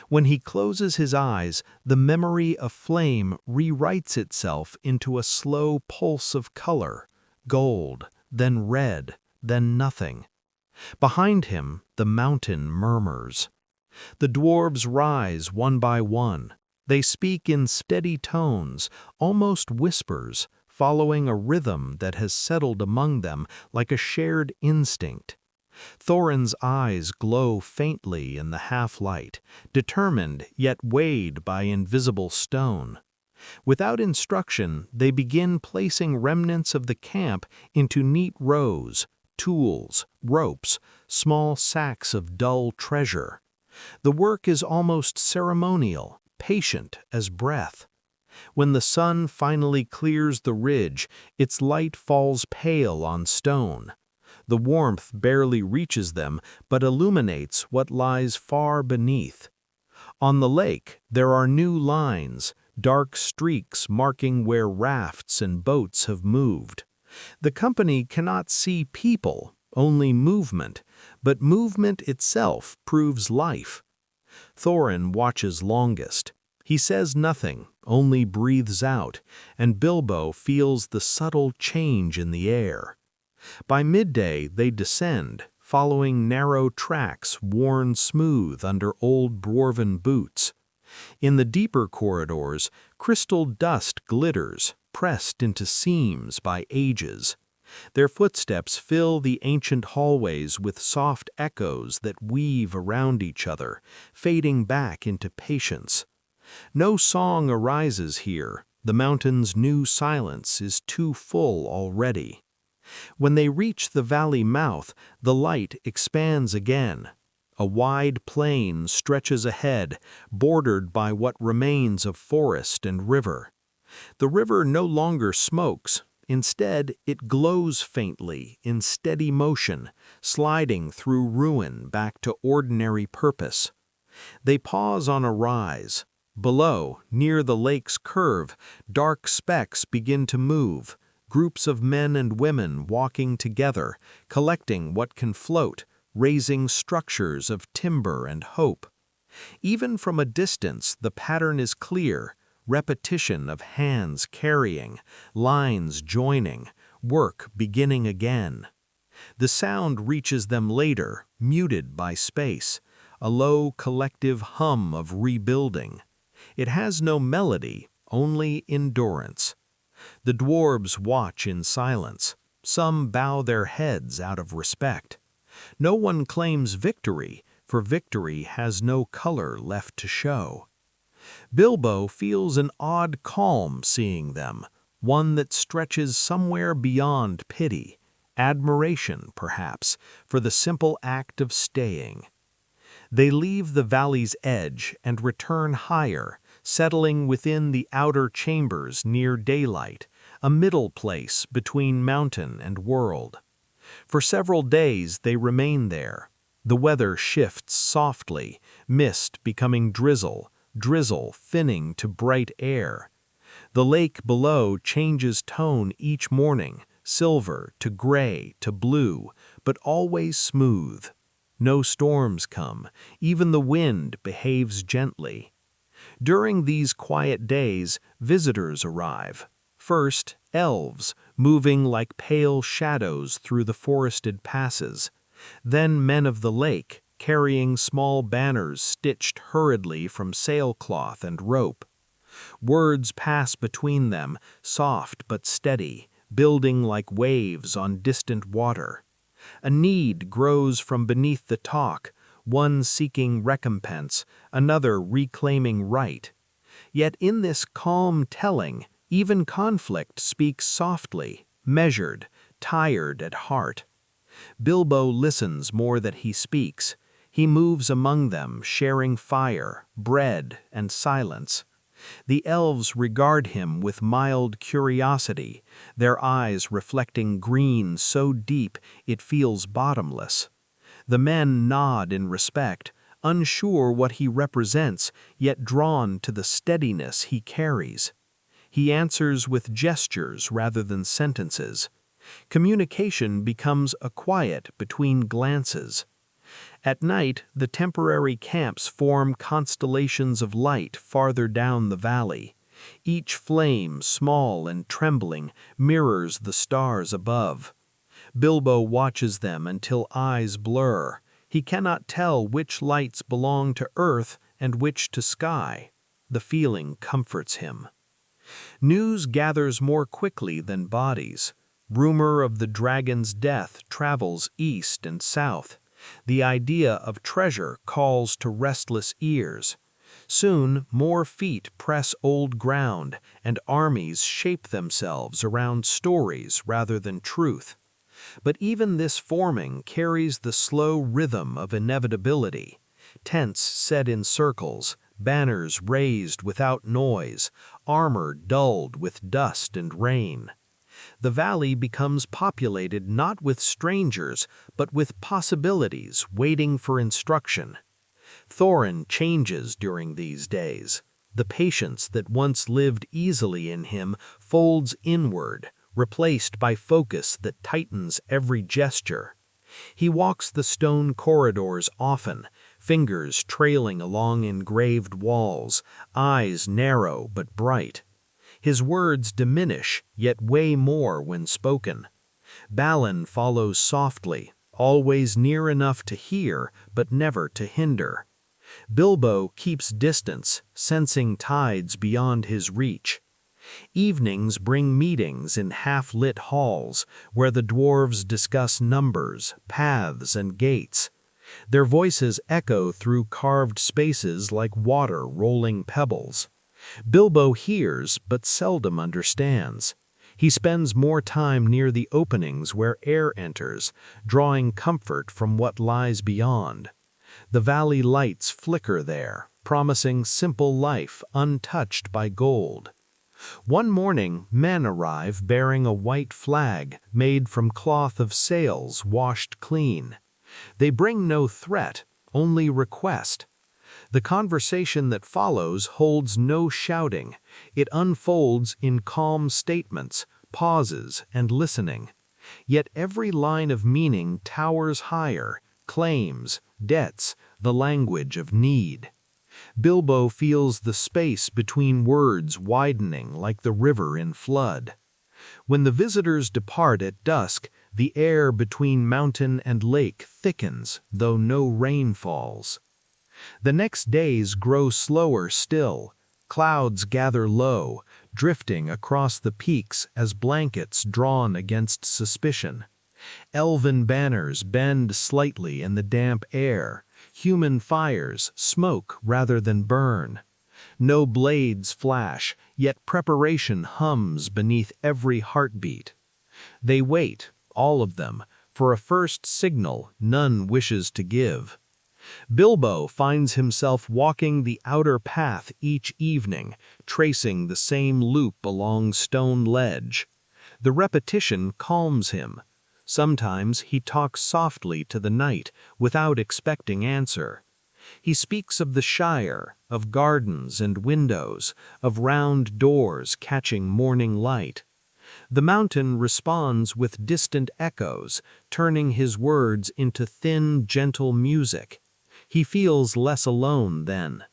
When he closes his eyes, the memory of flame rewrites itself into a slow pulse of color, gold, then red, then nothing. Behind him, the mountain murmurs. The dwarves rise one by one. They speak in steady tones, almost whispers, following a rhythm that has settled among them like a shared instinct. Thorin's eyes glow faintly in the half-light, determined yet weighed by invisible stone. Without instruction, they begin placing remnants of the camp into neat rows, tools, ropes, small sacks of dull treasure. The work is almost ceremonial, patient as breath. When the sun finally clears the ridge, its light falls pale on stone. The warmth barely reaches them, but illuminates what lies far beneath. On the lake, there are new lines, dark streaks marking where rafts and boats have moved. The company cannot see people, only movement, but movement itself proves life. Thorin watches longest. He says nothing, only breathes out, and Bilbo feels the subtle change in the air. By midday they descend, following narrow tracks worn smooth under old dwarven boots. In the deeper corridors, crystal dust glitters, pressed into seams by ages. Their footsteps fill the ancient hallways with soft echoes that weave around each other, fading back into patience. No song arises here, the mountain's new silence is too full already. When they reach the valley mouth, the light expands again. A wide plain stretches ahead, bordered by what remains of forest and river. The river no longer smokes. Instead, it glows faintly, in steady motion, sliding through ruin back to ordinary purpose. They pause on a rise. Below, near the lake's curve, dark specks begin to move, groups of men and women walking together, collecting what can float, raising structures of timber and hope. Even from a distance, the pattern is clear. Repetition of hands carrying, lines joining, work beginning again. The sound reaches them later, muted by space, a low collective hum of rebuilding. It has no melody, only endurance. The dwarves watch in silence. Some bow their heads out of respect. No one claims victory, for victory has no color left to show. Bilbo feels an odd calm seeing them, one that stretches somewhere beyond pity, admiration, perhaps, for the simple act of staying. They leave the valley's edge and return higher, settling within the outer chambers near daylight, a middle place between mountain and world. For several days they remain there. The weather shifts softly, mist becoming drizzle, drizzle thinning to bright air. The lake below changes tone each morning, silver to gray to blue, but always smooth. No storms come, even the wind behaves gently. During these quiet days, visitors arrive. First, elves, moving like pale shadows through the forested passes. Then men of the lake, carrying small banners stitched hurriedly from sailcloth and rope. Words pass between them, soft but steady, building like waves on distant water. A need grows from beneath the talk, one seeking recompense, another reclaiming right. Yet in this calm telling, even conflict speaks softly, measured, tired at heart. Bilbo listens more than he speaks. He moves among them, sharing fire, bread, and silence. The elves regard him with mild curiosity, their eyes reflecting green so deep it feels bottomless. The men nod in respect, unsure what he represents, yet drawn to the steadiness he carries. He answers with gestures rather than sentences. Communication becomes a quiet between glances. At night, the temporary camps form constellations of light farther down the valley. Each flame, small and trembling, mirrors the stars above. Bilbo watches them until eyes blur. He cannot tell which lights belong to earth and which to sky. The feeling comforts him. News gathers more quickly than bodies. Rumor of the dragon's death travels east and south. The idea of treasure calls to restless ears. Soon, more feet press old ground, and armies shape themselves around stories rather than truth. But even this forming carries the slow rhythm of inevitability. Tents set in circles, banners raised without noise, armor dulled with dust and rain. The valley becomes populated not with strangers, but with possibilities waiting for instruction. Thorin changes during these days. The patience that once lived easily in him folds inward, replaced by focus that tightens every gesture. He walks the stone corridors often, fingers trailing along engraved walls, eyes narrow but bright. His words diminish, yet weigh more when spoken. Balin follows softly, always near enough to hear, but never to hinder. Bilbo keeps distance, sensing tides beyond his reach. Evenings bring meetings in half-lit halls, where the dwarves discuss numbers, paths, and gates. Their voices echo through carved spaces like water rolling pebbles. Bilbo hears, but seldom understands. He spends more time near the openings where air enters, drawing comfort from what lies beyond. The valley lights flicker there, promising simple life untouched by gold. One morning, men arrive bearing a white flag made from cloth of sails washed clean. They bring no threat, only request. The conversation that follows holds no shouting. It unfolds in calm statements, pauses, and listening. Yet every line of meaning towers higher, claims, debts, the language of need. Bilbo feels the space between words widening like the river in flood. When the visitors depart at dusk, the air between mountain and lake thickens, though no rain falls. The next days grow slower still. Clouds gather low, drifting across the peaks as blankets drawn against suspicion. Elven banners bend slightly in the damp air. Human fires smoke rather than burn. No blades flash, yet preparation hums beneath every heartbeat. They wait, all of them, for a first signal none wishes to give. Bilbo finds himself walking the outer path each evening, tracing the same loop along stone ledge. The repetition calms him. Sometimes he talks softly to the night, without expecting answer. He speaks of the Shire, of gardens and windows, of round doors catching morning light. The mountain responds with distant echoes, turning his words into thin, gentle music. He feels less alone then.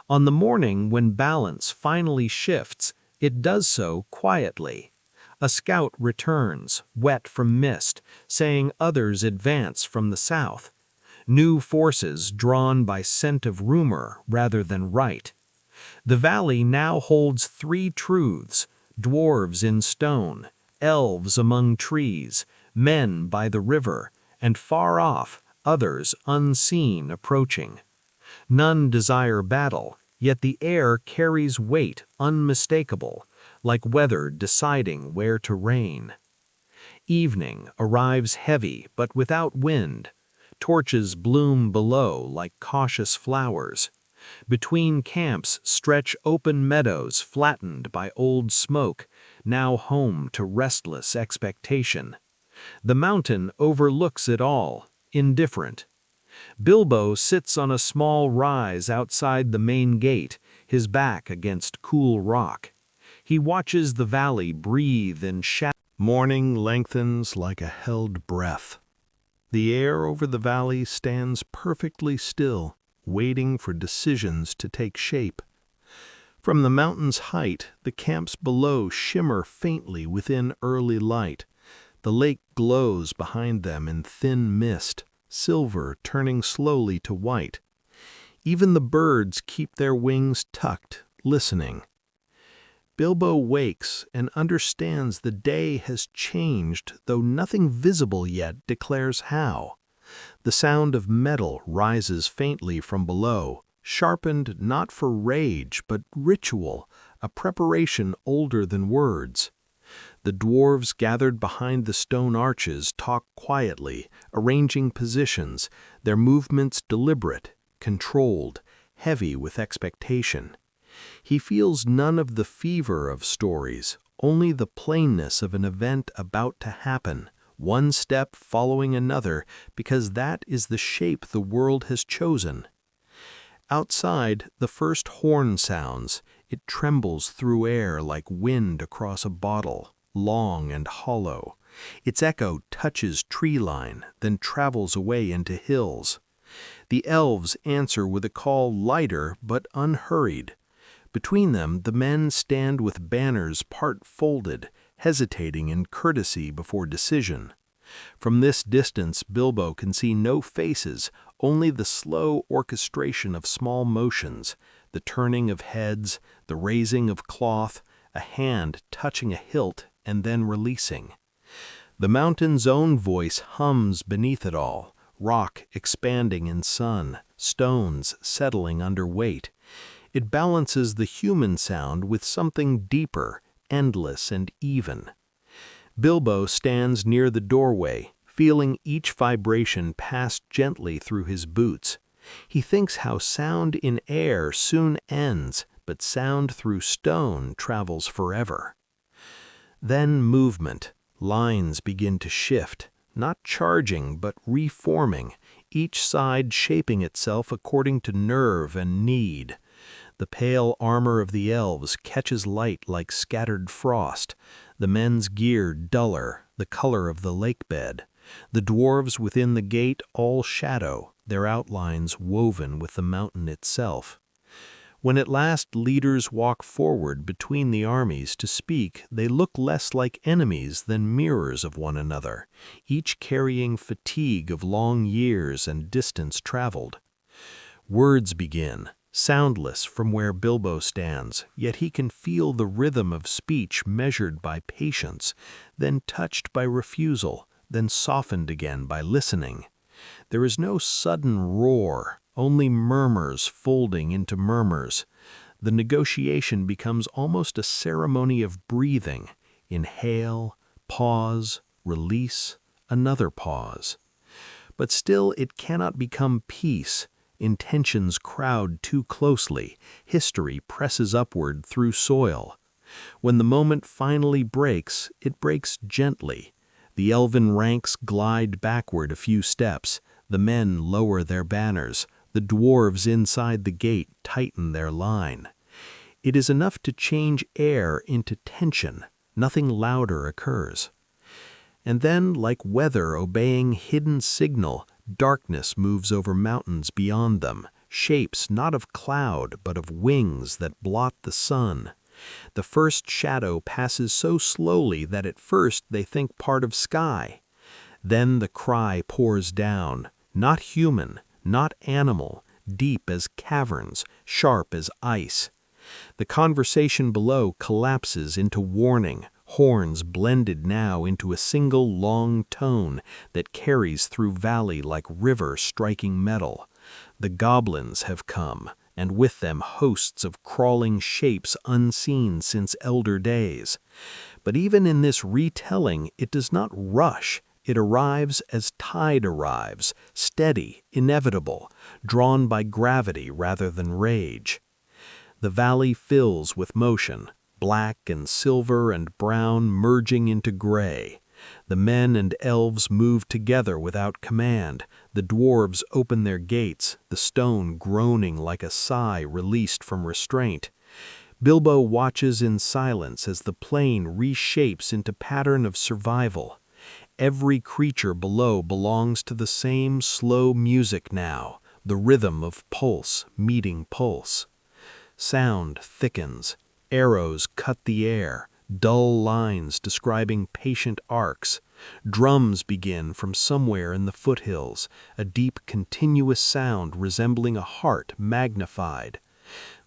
On the morning when balance finally shifts, it does so quietly. A scout returns, wet from mist, saying others advance from the south. New forces drawn by scent of rumor rather than right. The valley now holds three truths: dwarves in stone, elves among trees, men by the river, and far off, others unseen approaching. None desire battle, yet the air carries weight unmistakable, like weather deciding where to rain. Evening arrives heavy but without wind. Torches bloom below like cautious flowers. Between camps stretch open meadows flattened by old smoke, now home to restless expectation. The mountain overlooks it all, indifferent. Bilbo sits on a small rise outside the main gate, his back against cool rock. He watches the valley breathe in shadow. Morning lengthens like a held breath. The air over the valley stands perfectly still, waiting for decisions to take shape. From the mountain's height, the camps below shimmer faintly within early light. The lake glows behind them in thin mist, silver turning slowly to white. Even the birds keep their wings tucked, listening. Bilbo wakes and understands the day has changed, though nothing visible yet declares how. The sound of metal rises faintly from below, sharpened not for rage but ritual, a preparation older than words. The dwarves gathered behind the stone arches talk quietly, arranging positions, their movements deliberate, controlled, heavy with expectation. He feels none of the fever of stories, only the plainness of an event about to happen, one step following another, because that is the shape the world has chosen. Outside, the first horn sounds. It trembles through air like wind across a bottle, long and hollow. Its echo touches tree line, then travels away into hills. The elves answer with a call lighter but unhurried. Between them, the men stand with banners part folded, hesitating in courtesy before decision. From this distance, Bilbo can see no faces, only the slow orchestration of small motions, the turning of heads, the raising of cloth, a hand touching a hilt and then releasing. The mountain's own voice hums beneath it all, rock expanding in sun, stones settling under weight. It balances the human sound with something deeper, endless and even. Bilbo stands near the doorway, feeling each vibration pass gently through his boots. He thinks how sound in air soon ends, but sound through stone travels forever. Then movement. Lines begin to shift, not charging but reforming, each side shaping itself according to nerve and need. The pale armor of the elves catches light like scattered frost, the men's gear duller, the color of the lake bed. The dwarves within the gate all shadow, their outlines woven with the mountain itself. When at last leaders walk forward between the armies to speak, they look less like enemies than mirrors of one another, each carrying fatigue of long years and distance traveled. Words begin, soundless from where Bilbo stands, yet he can feel the rhythm of speech measured by patience, then touched by refusal, then softened again by listening. There is no sudden roar, only murmurs folding into murmurs. The negotiation becomes almost a ceremony of breathing. Inhale, pause, release, another pause. But still it cannot become peace. Intentions crowd too closely. History presses upward through soil. When the moment finally breaks, it breaks gently. The elven ranks glide backward a few steps. The men lower their banners. The dwarves inside the gate tighten their line. It is enough to change air into tension. Nothing louder occurs. And then, like weather obeying hidden signal, darkness moves over mountains beyond them, shapes not of cloud but of wings that blot the sun. The first shadow passes so slowly that at first they think part of sky. Then the cry pours down, not human, not animal, deep as caverns, sharp as ice. The conversation below collapses into warning, horns blended now into a single long tone that carries through valley like river striking metal. The goblins have come, and with them hosts of crawling shapes unseen since elder days. But even in this retelling, it does not rush. It arrives as tide arrives, steady, inevitable, drawn by gravity rather than rage. The valley fills with motion, black and silver and brown merging into gray. The men and elves move together without command. The dwarves open their gates, the stone groaning like a sigh released from restraint. Bilbo watches in silence as the plain reshapes into pattern of survival. Every creature below belongs to the same slow music now, the rhythm of pulse meeting pulse. Sound thickens. Arrows cut the air, dull lines describing patient arcs. Drums begin from somewhere in the foothills, a deep continuous sound resembling a heart magnified.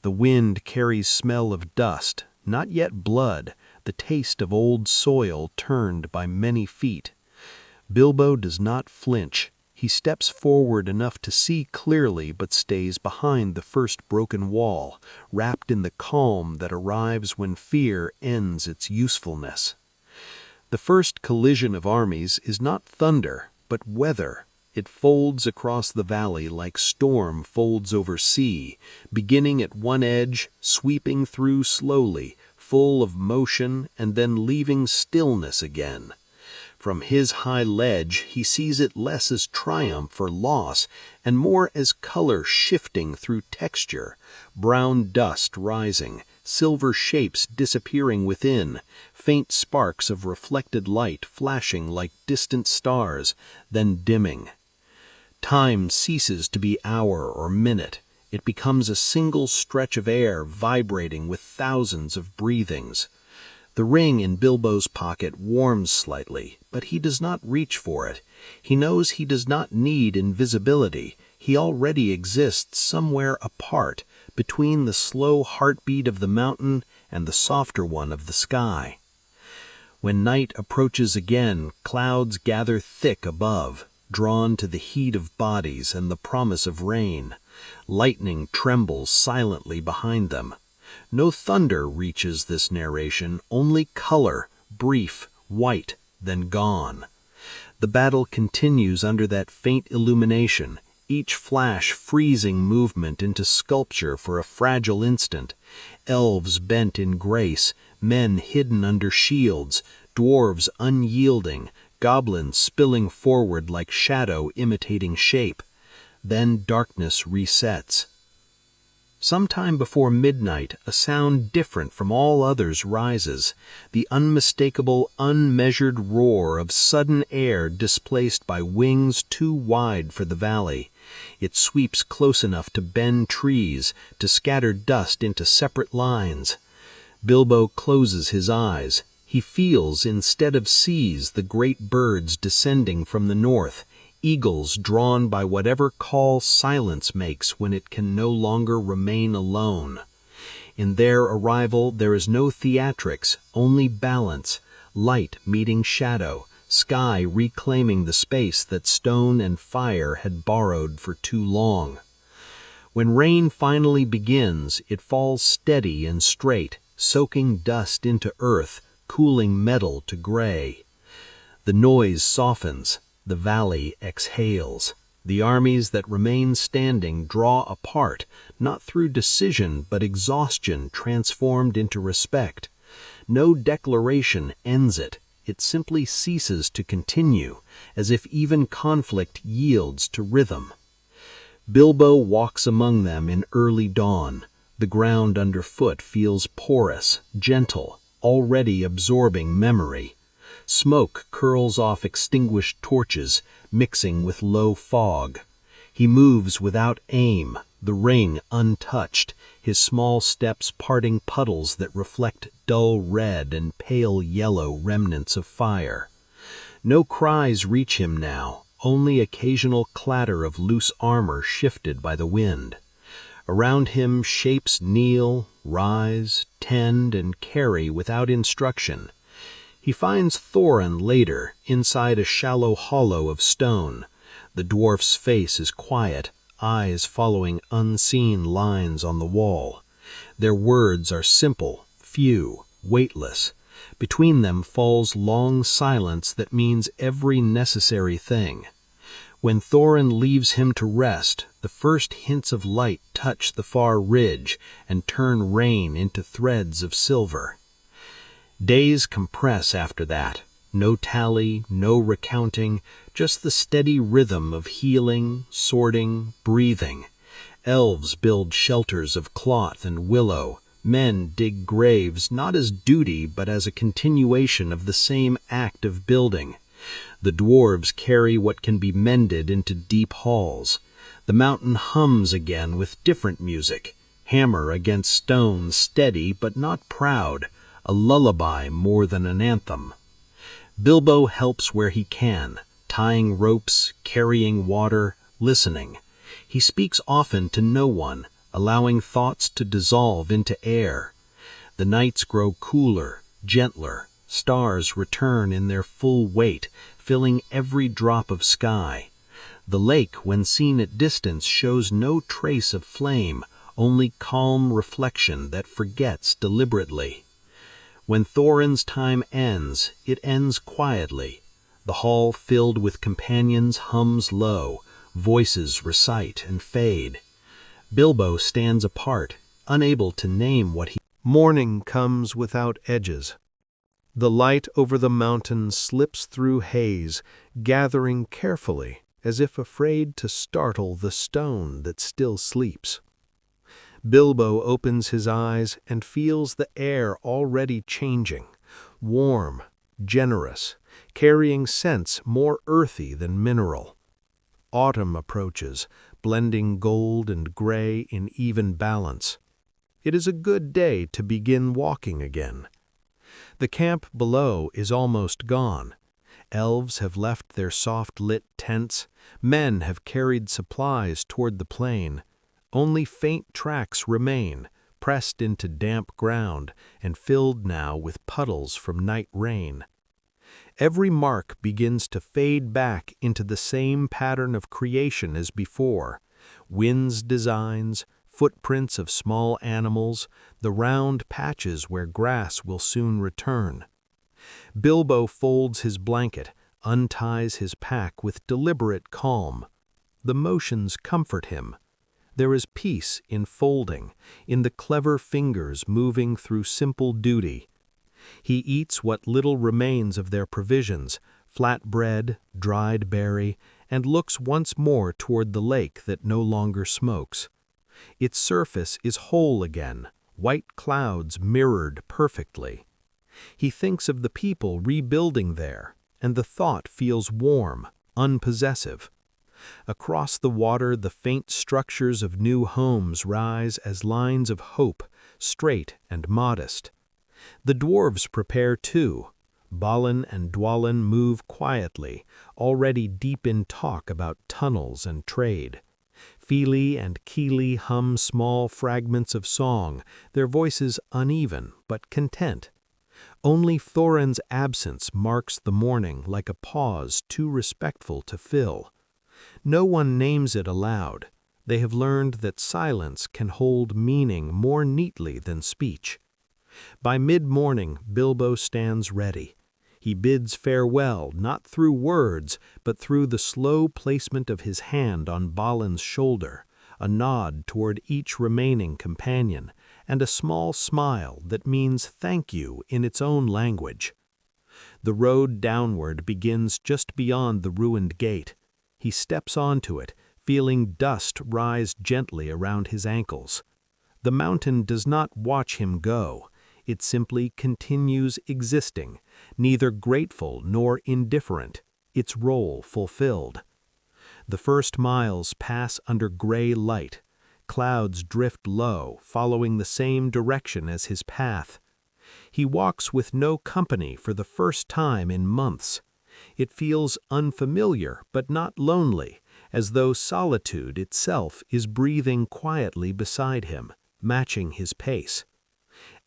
The wind carries smell of dust, not yet blood, the taste of old soil turned by many feet. Bilbo does not flinch. He steps forward enough to see clearly but stays behind the first broken wall, wrapped in the calm that arrives when fear ends its usefulness. The first collision of armies is not thunder, but weather. It folds across the valley like storm folds over sea, beginning at one edge, sweeping through slowly, full of motion, and then leaving stillness again. From his high ledge he sees it less as triumph or loss, and more as color shifting through texture, brown dust rising, silver shapes disappearing within, faint sparks of reflected light flashing like distant stars, then dimming. Time ceases to be hour or minute. It becomes a single stretch of air vibrating with thousands of breathings. The ring in Bilbo's pocket warms slightly, but he does not reach for it. He knows he does not need invisibility. He already exists somewhere apart, between the slow heartbeat of the mountain and the softer one of the sky. When night approaches again, clouds gather thick above, drawn to the heat of bodies and the promise of rain. Lightning trembles silently behind them. No thunder reaches this narration, only color, brief, white, then gone. The battle continues under that faint illumination, each flash freezing movement into sculpture for a fragile instant. Elves bent in grace, men hidden under shields, dwarves unyielding, goblins spilling forward like shadow imitating shape. Then darkness resets. Sometime before midnight, a sound different from all others rises, the unmistakable, unmeasured roar of sudden air displaced by wings too wide for the valley. It sweeps close enough to bend trees, to scatter dust into separate lines. Bilbo closes his eyes. He feels instead of sees the great birds descending from the north, eagles drawn by whatever call silence makes when it can no longer remain alone. In their arrival there is no theatrics, only balance, light meeting shadow, sky reclaiming the space that stone and fire had borrowed for too long. When rain finally begins, it falls steady and straight, soaking dust into earth, cooling metal to gray. The noise softens. The valley exhales. The armies that remain standing draw apart, not through decision but exhaustion transformed into respect. No declaration ends it. It simply ceases to continue, as if even conflict yields to rhythm. Bilbo walks among them in early dawn. The ground underfoot feels porous, gentle, already absorbing memory. Smoke curls off extinguished torches, mixing with low fog. He moves without aim, the ring untouched, his small steps parting puddles that reflect dull red and pale yellow remnants of fire. No cries reach him now, only occasional clatter of loose armor shifted by the wind. Around him shapes kneel, rise, tend, and carry without instruction. He finds Thorin later, inside a shallow hollow of stone. The dwarf's face is quiet, eyes following unseen lines on the wall. Their words are simple, few, weightless. Between them falls long silence that means every necessary thing. When Thorin leaves him to rest, the first hints of light touch the far ridge and turn rain into threads of silver. Days compress after that. No tally, no recounting, just the steady rhythm of healing, sorting, breathing. Elves build shelters of cloth and willow. Men dig graves not as duty but as a continuation of the same act of building. The dwarves carry what can be mended into deep halls. The mountain hums again with different music, hammer against stone steady but not proud, a lullaby more than an anthem. Bilbo helps where he can, tying ropes, carrying water, listening. He speaks often to no one, allowing thoughts to dissolve into air. The nights grow cooler, gentler. Stars return in their full weight, filling every drop of sky. The lake, when seen at distance, shows no trace of flame, only calm reflection that forgets deliberately. When Thorin's time ends, it ends quietly. The hall filled with companions hums low, voices recite and fade. Bilbo stands apart, unable to name what he... Morning comes without edges. The light over the mountain slips through haze, gathering carefully, as if afraid to startle the stone that still sleeps. Bilbo opens his eyes and feels the air already changing, warm, generous, carrying scents more earthy than mineral. Autumn approaches, blending gold and gray in even balance. It is a good day to begin walking again. The camp below is almost gone. Elves have left their soft-lit tents. Men have carried supplies toward the plain. Only faint tracks remain, pressed into damp ground and filled now with puddles from night rain. Every mark begins to fade back into the same pattern of creation as before. Wind's designs, footprints of small animals, the round patches where grass will soon return. Bilbo folds his blanket, unties his pack with deliberate calm. The motions comfort him. There is peace in folding, in the clever fingers moving through simple duty. He eats what little remains of their provisions, flat bread, dried berry, and looks once more toward the lake that no longer smokes. Its surface is whole again, white clouds mirrored perfectly. He thinks of the people rebuilding there, and the thought feels warm, unpossessive. Across the water the faint structures of new homes rise as lines of hope, straight and modest. The dwarves prepare too. Balin and Dwalin move quietly, already deep in talk about tunnels and trade. Fili and Kili hum small fragments of song, their voices uneven but content. Only Thorin's absence marks the morning like a pause too respectful to fill. No one names it aloud. They have learned that silence can hold meaning more neatly than speech. By mid-morning, Bilbo stands ready. He bids farewell not through words, but through the slow placement of his hand on Balin's shoulder, a nod toward each remaining companion, and a small smile that means thank you in its own language. The road downward begins just beyond the ruined gate. He steps onto it, feeling dust rise gently around his ankles. The mountain does not watch him go. It simply continues existing, neither grateful nor indifferent, its role fulfilled. The first miles pass under gray light. Clouds drift low, following the same direction as his path. He walks with no company for the first time in months. It feels unfamiliar but not lonely, as though solitude itself is breathing quietly beside him, matching his pace.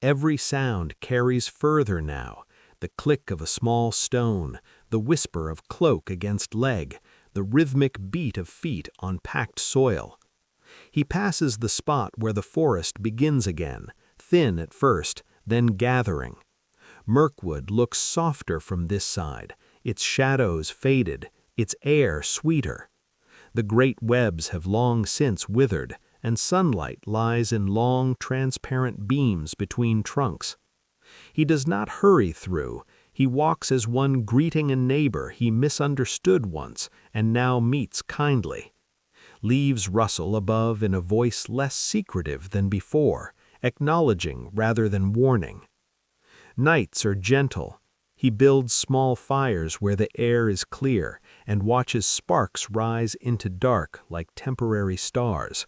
Every sound carries further now, the click of a small stone, the whisper of cloak against leg, the rhythmic beat of feet on packed soil. He passes the spot where the forest begins again, thin at first, then gathering. Mirkwood looks softer from this side, its shadows faded, its air sweeter. The great webs have long since withered, and sunlight lies in long, transparent beams between trunks. He does not hurry through. He walks as one greeting a neighbor he misunderstood once and now meets kindly. Leaves rustle above in a voice less secretive than before, acknowledging rather than warning. Nights are gentle. He builds small fires where the air is clear and watches sparks rise into dark like temporary stars.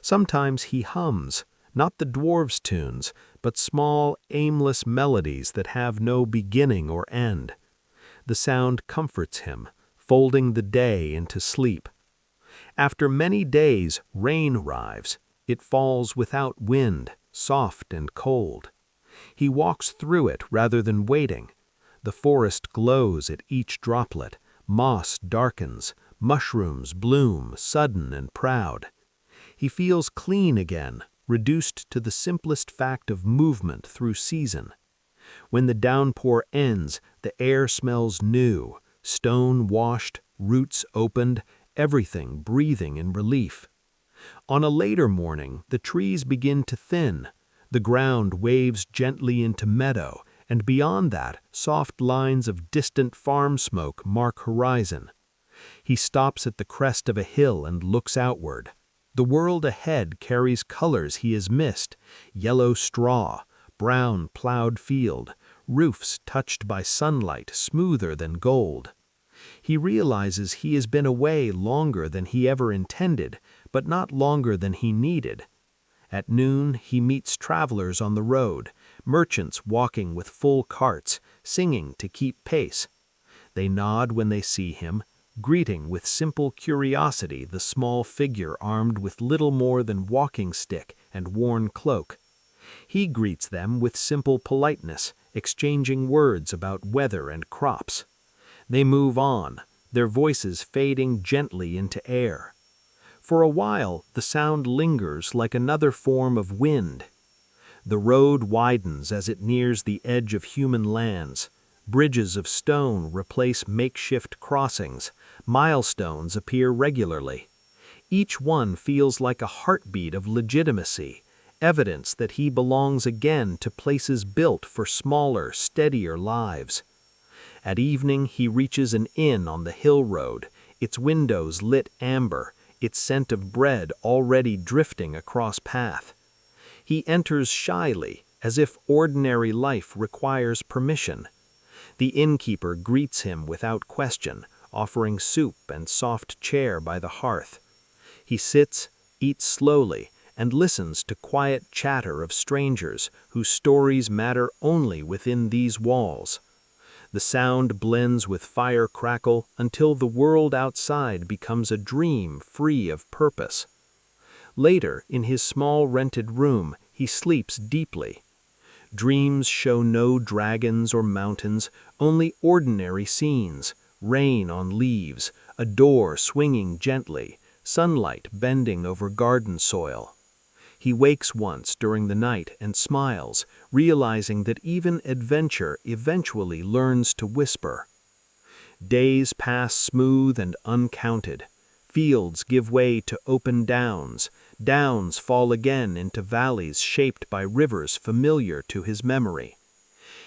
Sometimes he hums, not the dwarves' tunes, but small, aimless melodies that have no beginning or end. The sound comforts him, folding the day into sleep. After many days, rain arrives. It falls without wind, soft and cold. He walks through it rather than waiting. The forest glows at each droplet, moss darkens, mushrooms bloom, sudden and proud. He feels clean again, reduced to the simplest fact of movement through season. When the downpour ends, the air smells new, Stone washed, roots opened, everything breathing in relief. On a later morning, the trees begin to thin. The ground waves gently into meadow, and beyond that, soft lines of distant farm smoke mark horizon. He stops at the crest of a hill and looks outward. The world ahead carries colors he has missed: yellow straw, brown plowed field, roofs touched by sunlight smoother than gold. He realizes he has been away longer than he ever intended, but not longer than he needed. At noon, he meets travelers on the road, merchants walking with full carts, singing to keep pace. They nod when they see him, greeting with simple curiosity the small figure armed with little more than walking stick and worn cloak. He greets them with simple politeness, exchanging words about weather and crops. They move on, their voices fading gently into air. For a while, the sound lingers like another form of wind. The road widens as it nears the edge of human lands. Bridges of stone replace makeshift crossings. Milestones appear regularly. Each one feels like a heartbeat of legitimacy, evidence that he belongs again to places built for smaller, steadier lives. At evening, he reaches an inn on the hill road, its windows lit amber, its scent of bread already drifting across path. He enters shyly, as if ordinary life requires permission. The innkeeper greets him without question, offering soup and soft chair by the hearth. He sits, eats slowly, and listens to quiet chatter of strangers whose stories matter only within these walls. The sound blends with fire crackle until the world outside becomes a dream free of purpose. Later, in his small rented room, he sleeps deeply. Dreams show no dragons or mountains, only ordinary scenes: rain on leaves, a door swinging gently, sunlight bending over garden soil. He wakes once during the night and smiles, realizing that even adventure eventually learns to whisper. Days pass smooth and uncounted. Fields give way to open downs. Downs fall again into valleys shaped by rivers familiar to his memory.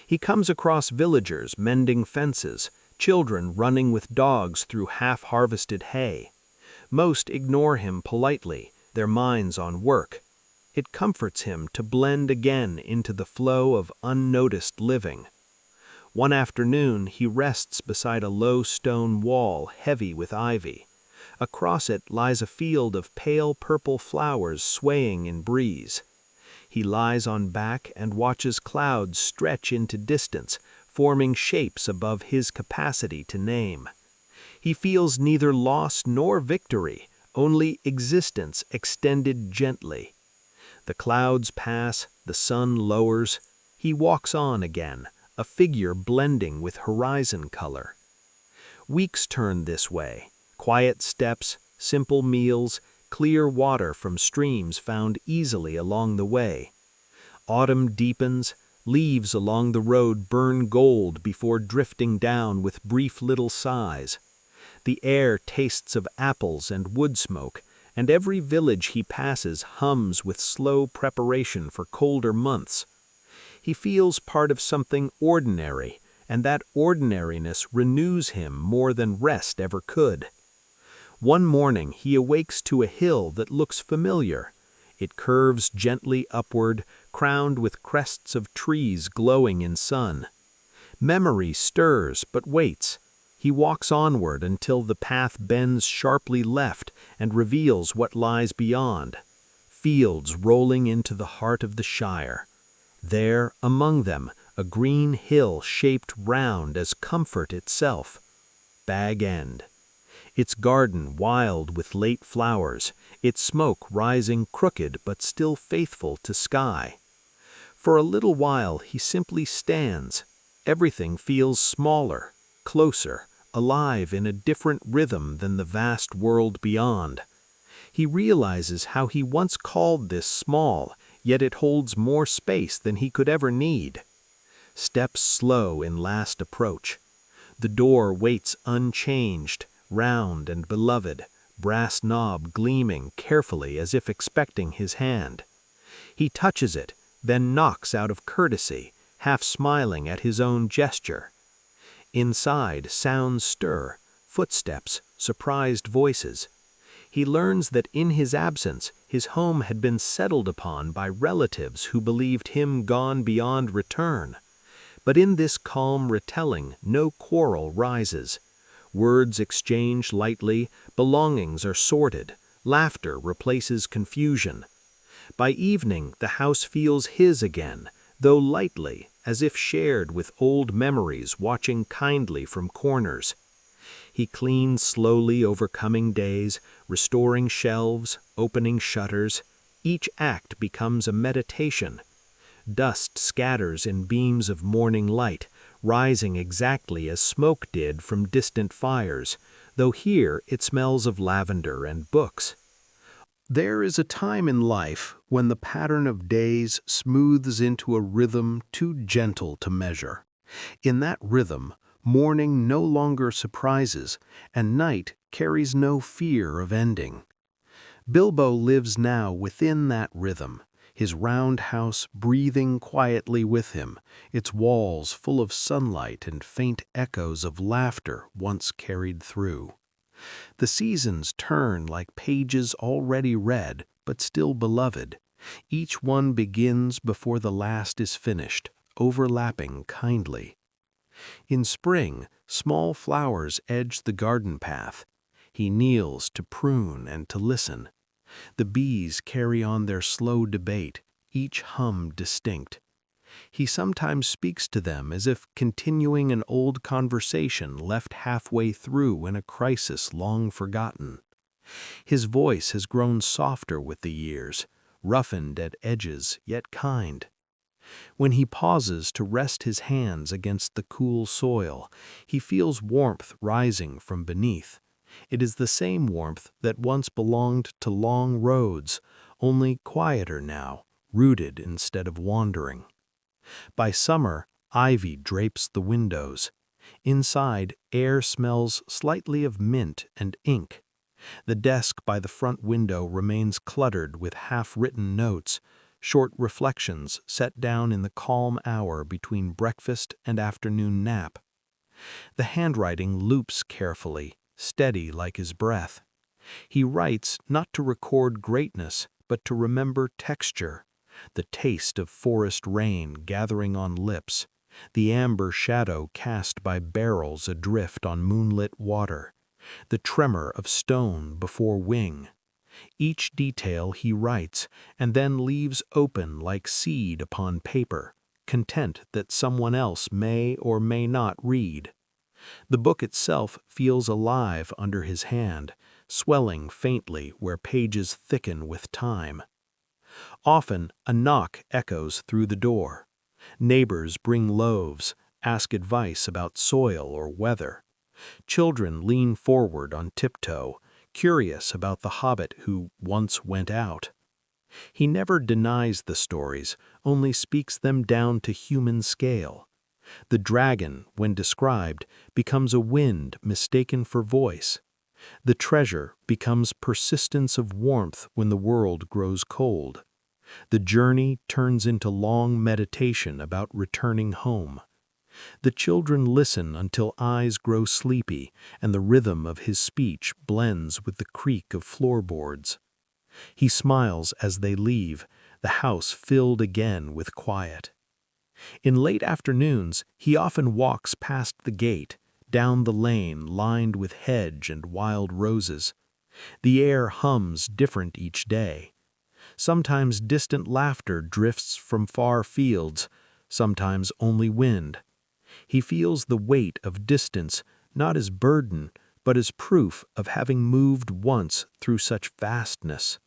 He comes across villagers mending fences, children running with dogs through half-harvested hay. Most ignore him politely, their minds on work. It comforts him to blend again into the flow of unnoticed living. One afternoon, he rests beside a low stone wall heavy with ivy. Across it lies a field of pale purple flowers swaying in breeze. He lies on back and watches clouds stretch into distance, forming shapes above his capacity to name. He feels neither loss nor victory, only existence extended gently. The clouds pass, the sun lowers. He walks on again, a figure blending with horizon color. Weeks turn this way: quiet steps, simple meals, clear water from streams found easily along the way. Autumn deepens, leaves along the road burn gold before drifting down with brief little sighs. The air tastes of apples and wood smoke, and every village he passes hums with slow preparation for colder months. He feels part of something ordinary, and that ordinariness renews him more than rest ever could. One morning he awakes to a hill that looks familiar. It curves gently upward, crowned with crests of trees glowing in sun. Memory stirs but waits. He walks onward until the path bends sharply left and reveals what lies beyond. Fields rolling into the heart of the Shire. There, among them, a green hill shaped round as comfort itself. Bag End. Its garden wild with late flowers, its smoke rising crooked but still faithful to sky. For a little while he simply stands. Everything feels smaller, closer, alive in a different rhythm than the vast world beyond. He realizes how he once called this small, yet it holds more space than he could ever need. Steps slow in last approach. The door waits unchanged, round and beloved, brass knob gleaming carefully as if expecting his hand. He touches it, then knocks out of courtesy, half smiling at his own gesture. Inside, sounds stir, footsteps, surprised voices. He learns that in his absence, his home had been settled upon by relatives who believed him gone beyond return. But in this calm retelling, no quarrel rises. Words exchange lightly, belongings are sorted, laughter replaces confusion. By evening, the house feels his again, though lightly, as if shared with old memories watching kindly from corners. He cleans slowly over coming days, restoring shelves, opening shutters. Each act becomes a meditation. Dust scatters in beams of morning light, rising exactly as smoke did from distant fires, though here it smells of lavender and books. There is a time in life when the pattern of days smooths into a rhythm too gentle to measure. In that rhythm, morning no longer surprises, and night carries no fear of ending. Bilbo lives now within that rhythm, his round house breathing quietly with him, its walls full of sunlight and faint echoes of laughter once carried through. The seasons turn like pages already read, but still beloved. Each one begins before the last is finished, overlapping kindly. In spring, small flowers edge the garden path. He kneels to prune and to listen. The bees carry on their slow debate, each hum distinct. He sometimes speaks to them as if continuing an old conversation left halfway through in a crisis long forgotten. His voice has grown softer with the years, roughened at edges yet kind. When he pauses to rest his hands against the cool soil, he feels warmth rising from beneath. It is the same warmth that once belonged to long roads, only quieter now, rooted instead of wandering. By summer, ivy drapes the windows. Inside, air smells slightly of mint and ink. The desk by the front window remains cluttered with half-written notes, short reflections set down in the calm hour between breakfast and afternoon nap. The handwriting loops carefully, steady like his breath. He writes not to record greatness, but to remember texture, the taste of forest rain gathering on lips, the amber shadow cast by barrels adrift on moonlit water, the tremor of stone before wing. Each detail he writes and then leaves open like seed upon paper, content that someone else may or may not read. The book itself feels alive under his hand, swelling faintly where pages thicken with time. Often a knock echoes through the door. Neighbors bring loaves, ask advice about soil or weather. Children lean forward on tiptoe, curious about the Hobbit who once went out. He never denies the stories, only speaks them down to human scale. The dragon, when described, becomes a wind mistaken for voice. The treasure becomes persistence of warmth when the world grows cold. The journey turns into long meditation about returning home. The children listen until eyes grow sleepy and the rhythm of his speech blends with the creak of floorboards. He smiles as they leave, the house filled again with quiet. In late afternoons, he often walks past the gate, down the lane lined with hedge and wild roses. The air hums different each day. Sometimes distant laughter drifts from far fields, sometimes only wind. He feels the weight of distance not as burden, but as proof of having moved once through such vastness.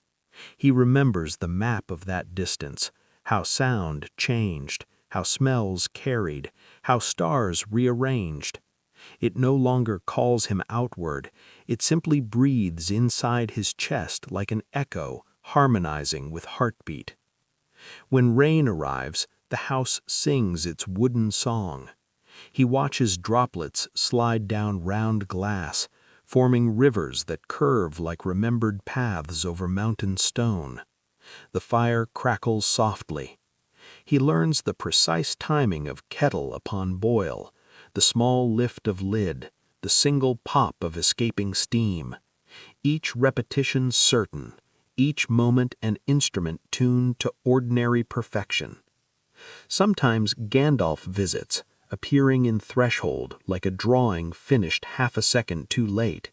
He remembers the map of that distance, how sound changed, how smells carried, how stars rearranged. It no longer calls him outward, it simply breathes inside his chest like an echo harmonizing with heartbeat. When rain arrives, the house sings its wooden song. He watches droplets slide down round glass, forming rivers that curve like remembered paths over mountain stone. The fire crackles softly. He learns the precise timing of kettle upon boil, the small lift of lid, the single pop of escaping steam. Each repetition certain, each moment an instrument tuned to ordinary perfection. Sometimes Gandalf visits, appearing in threshold like a drawing finished half a second too late.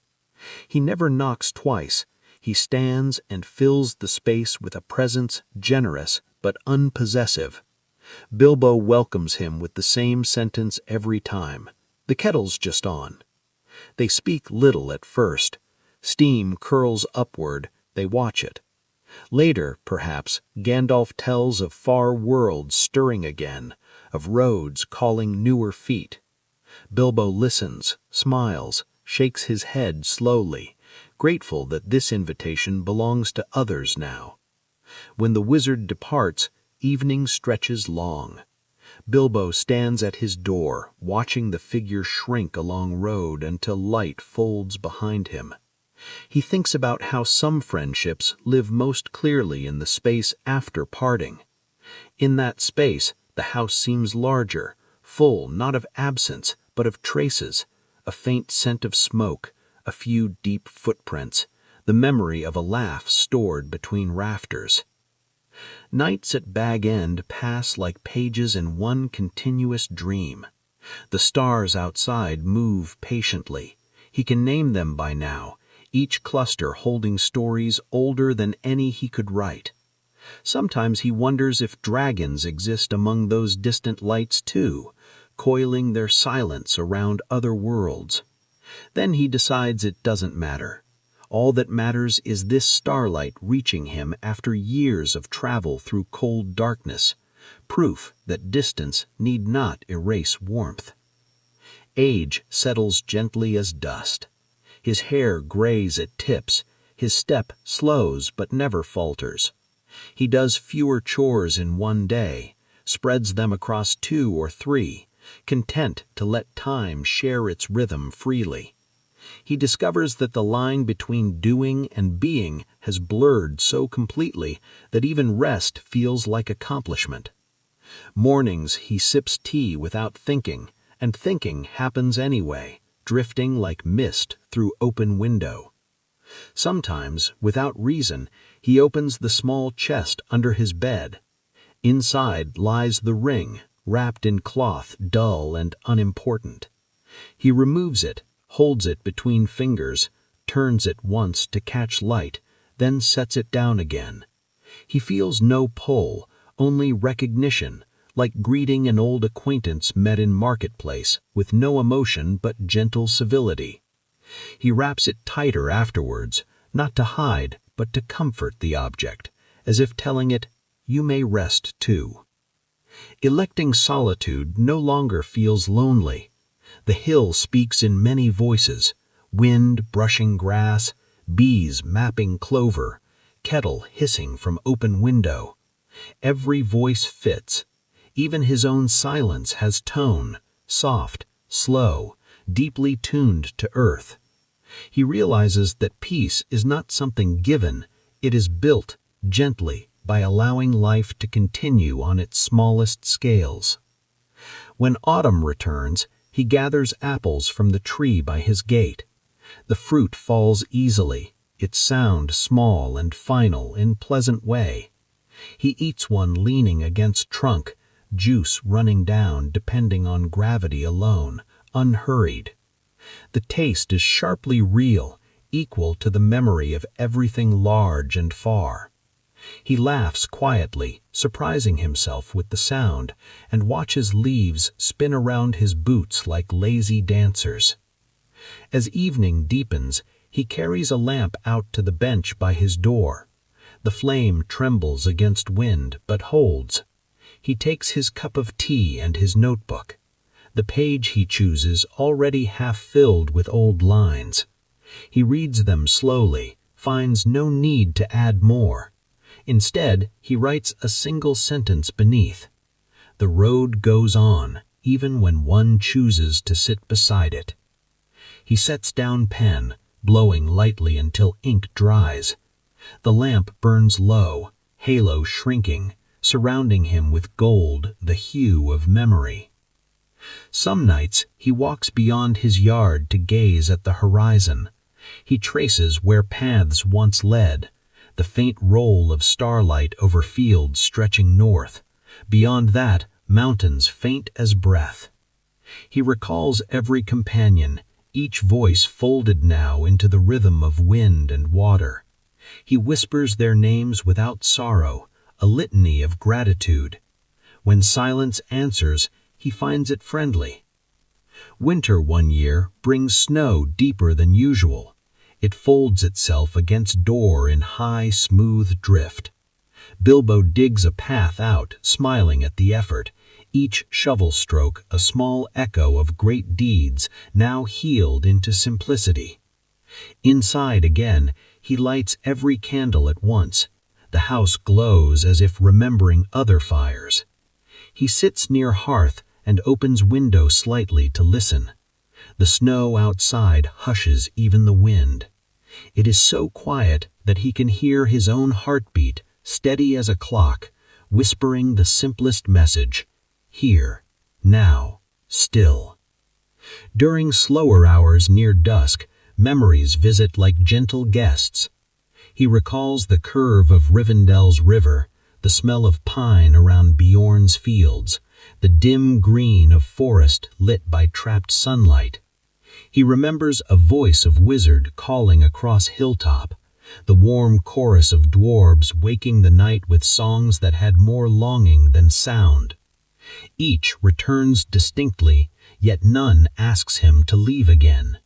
He never knocks twice. He stands and fills the space with a presence generous but unpossessive. Bilbo welcomes him with the same sentence every time. "The kettle's just on." They speak little at first. Steam curls upward, they watch it. Later, perhaps, Gandalf tells of far worlds stirring again, of roads calling newer feet. Bilbo listens, smiles, shakes his head slowly, grateful that this invitation belongs to others now. When the wizard departs, evening stretches long. Bilbo stands at his door, watching the figure shrink along road until light folds behind him. He thinks about how some friendships live most clearly in the space after parting. In that space, the house seems larger, full not of absence, but of traces, a faint scent of smoke, a few deep footprints, the memory of a laugh stored between rafters. Nights at Bag End pass like pages in one continuous dream. The stars outside move patiently. He can name them by now, each cluster holding stories older than any he could write. Sometimes he wonders if dragons exist among those distant lights too, coiling their silence around other worlds. Then he decides it doesn't matter. All that matters is this starlight reaching him after years of travel through cold darkness, proof that distance need not erase warmth. Age settles gently as dust. His hair grays at tips, his step slows but never falters. He does fewer chores in one day, spreads them across 2 or 3, content to let time share its rhythm freely. He discovers that the line between doing and being has blurred so completely that even rest feels like accomplishment. Mornings he sips tea without thinking, and thinking happens anyway, drifting like mist through open window. Sometimes, without reason, he opens the small chest under his bed. Inside lies the ring, wrapped in cloth dull and unimportant. He removes it, holds it between fingers, turns it once to catch light, then sets it down again. He feels no pull, only recognition, like greeting an old acquaintance met in marketplace, with no emotion but gentle civility. He wraps it tighter afterwards, not to hide, but to comfort the object, as if telling it, "You may rest too." Electing solitude no longer feels lonely. The hill speaks in many voices, wind brushing grass, bees mapping clover, kettle hissing from open window. Every voice fits. Even his own silence has tone, soft, slow, deeply tuned to earth. He realizes that peace is not something given, it is built gently by allowing life to continue on its smallest scales. When autumn returns, he gathers apples from the tree by his gate. The fruit falls easily, its sound small and final in pleasant way. He eats one leaning against trunk, juice running down depending on gravity alone, unhurried. The taste is sharply real, equal to the memory of everything large and far. He laughs quietly, surprising himself with the sound, and watches leaves spin around his boots like lazy dancers. As evening deepens, he carries a lamp out to the bench by his door. The flame trembles against wind, but holds. He takes his cup of tea and his notebook. The page he chooses already half filled with old lines. He reads them slowly, finds no need to add more. Instead, he writes a single sentence beneath. The road goes on, even when one chooses to sit beside it. He sets down pen, blowing lightly until ink dries. The lamp burns low, halo shrinking, surrounding him with gold, the hue of memory. Some nights he walks beyond his yard to gaze at the horizon. He traces where paths once led, the faint roll of starlight over fields stretching north. Beyond that, mountains faint as breath. He recalls every companion, each voice folded now into the rhythm of wind and water. He whispers their names without sorrow, a litany of gratitude. When silence answers, he finds it friendly. Winter one year brings snow deeper than usual. It folds itself against door in high, smooth drift. Bilbo digs a path out, smiling at the effort, each shovel stroke a small echo of great deeds now healed into simplicity. Inside again, he lights every candle at once. The house glows as if remembering other fires. He sits near hearth and opens window slightly to listen. The snow outside hushes even the wind. It is so quiet that he can hear his own heartbeat, steady as a clock, whispering the simplest message: here, now, still. During slower hours near dusk, memories visit like gentle guests. He recalls the curve of Rivendell's river, the smell of pine around Beorn's fields, the dim green of forest lit by trapped sunlight. He remembers a voice of wizard calling across hilltop, the warm chorus of dwarves waking the night with songs that had more longing than sound. Each returns distinctly, yet none asks him to leave again.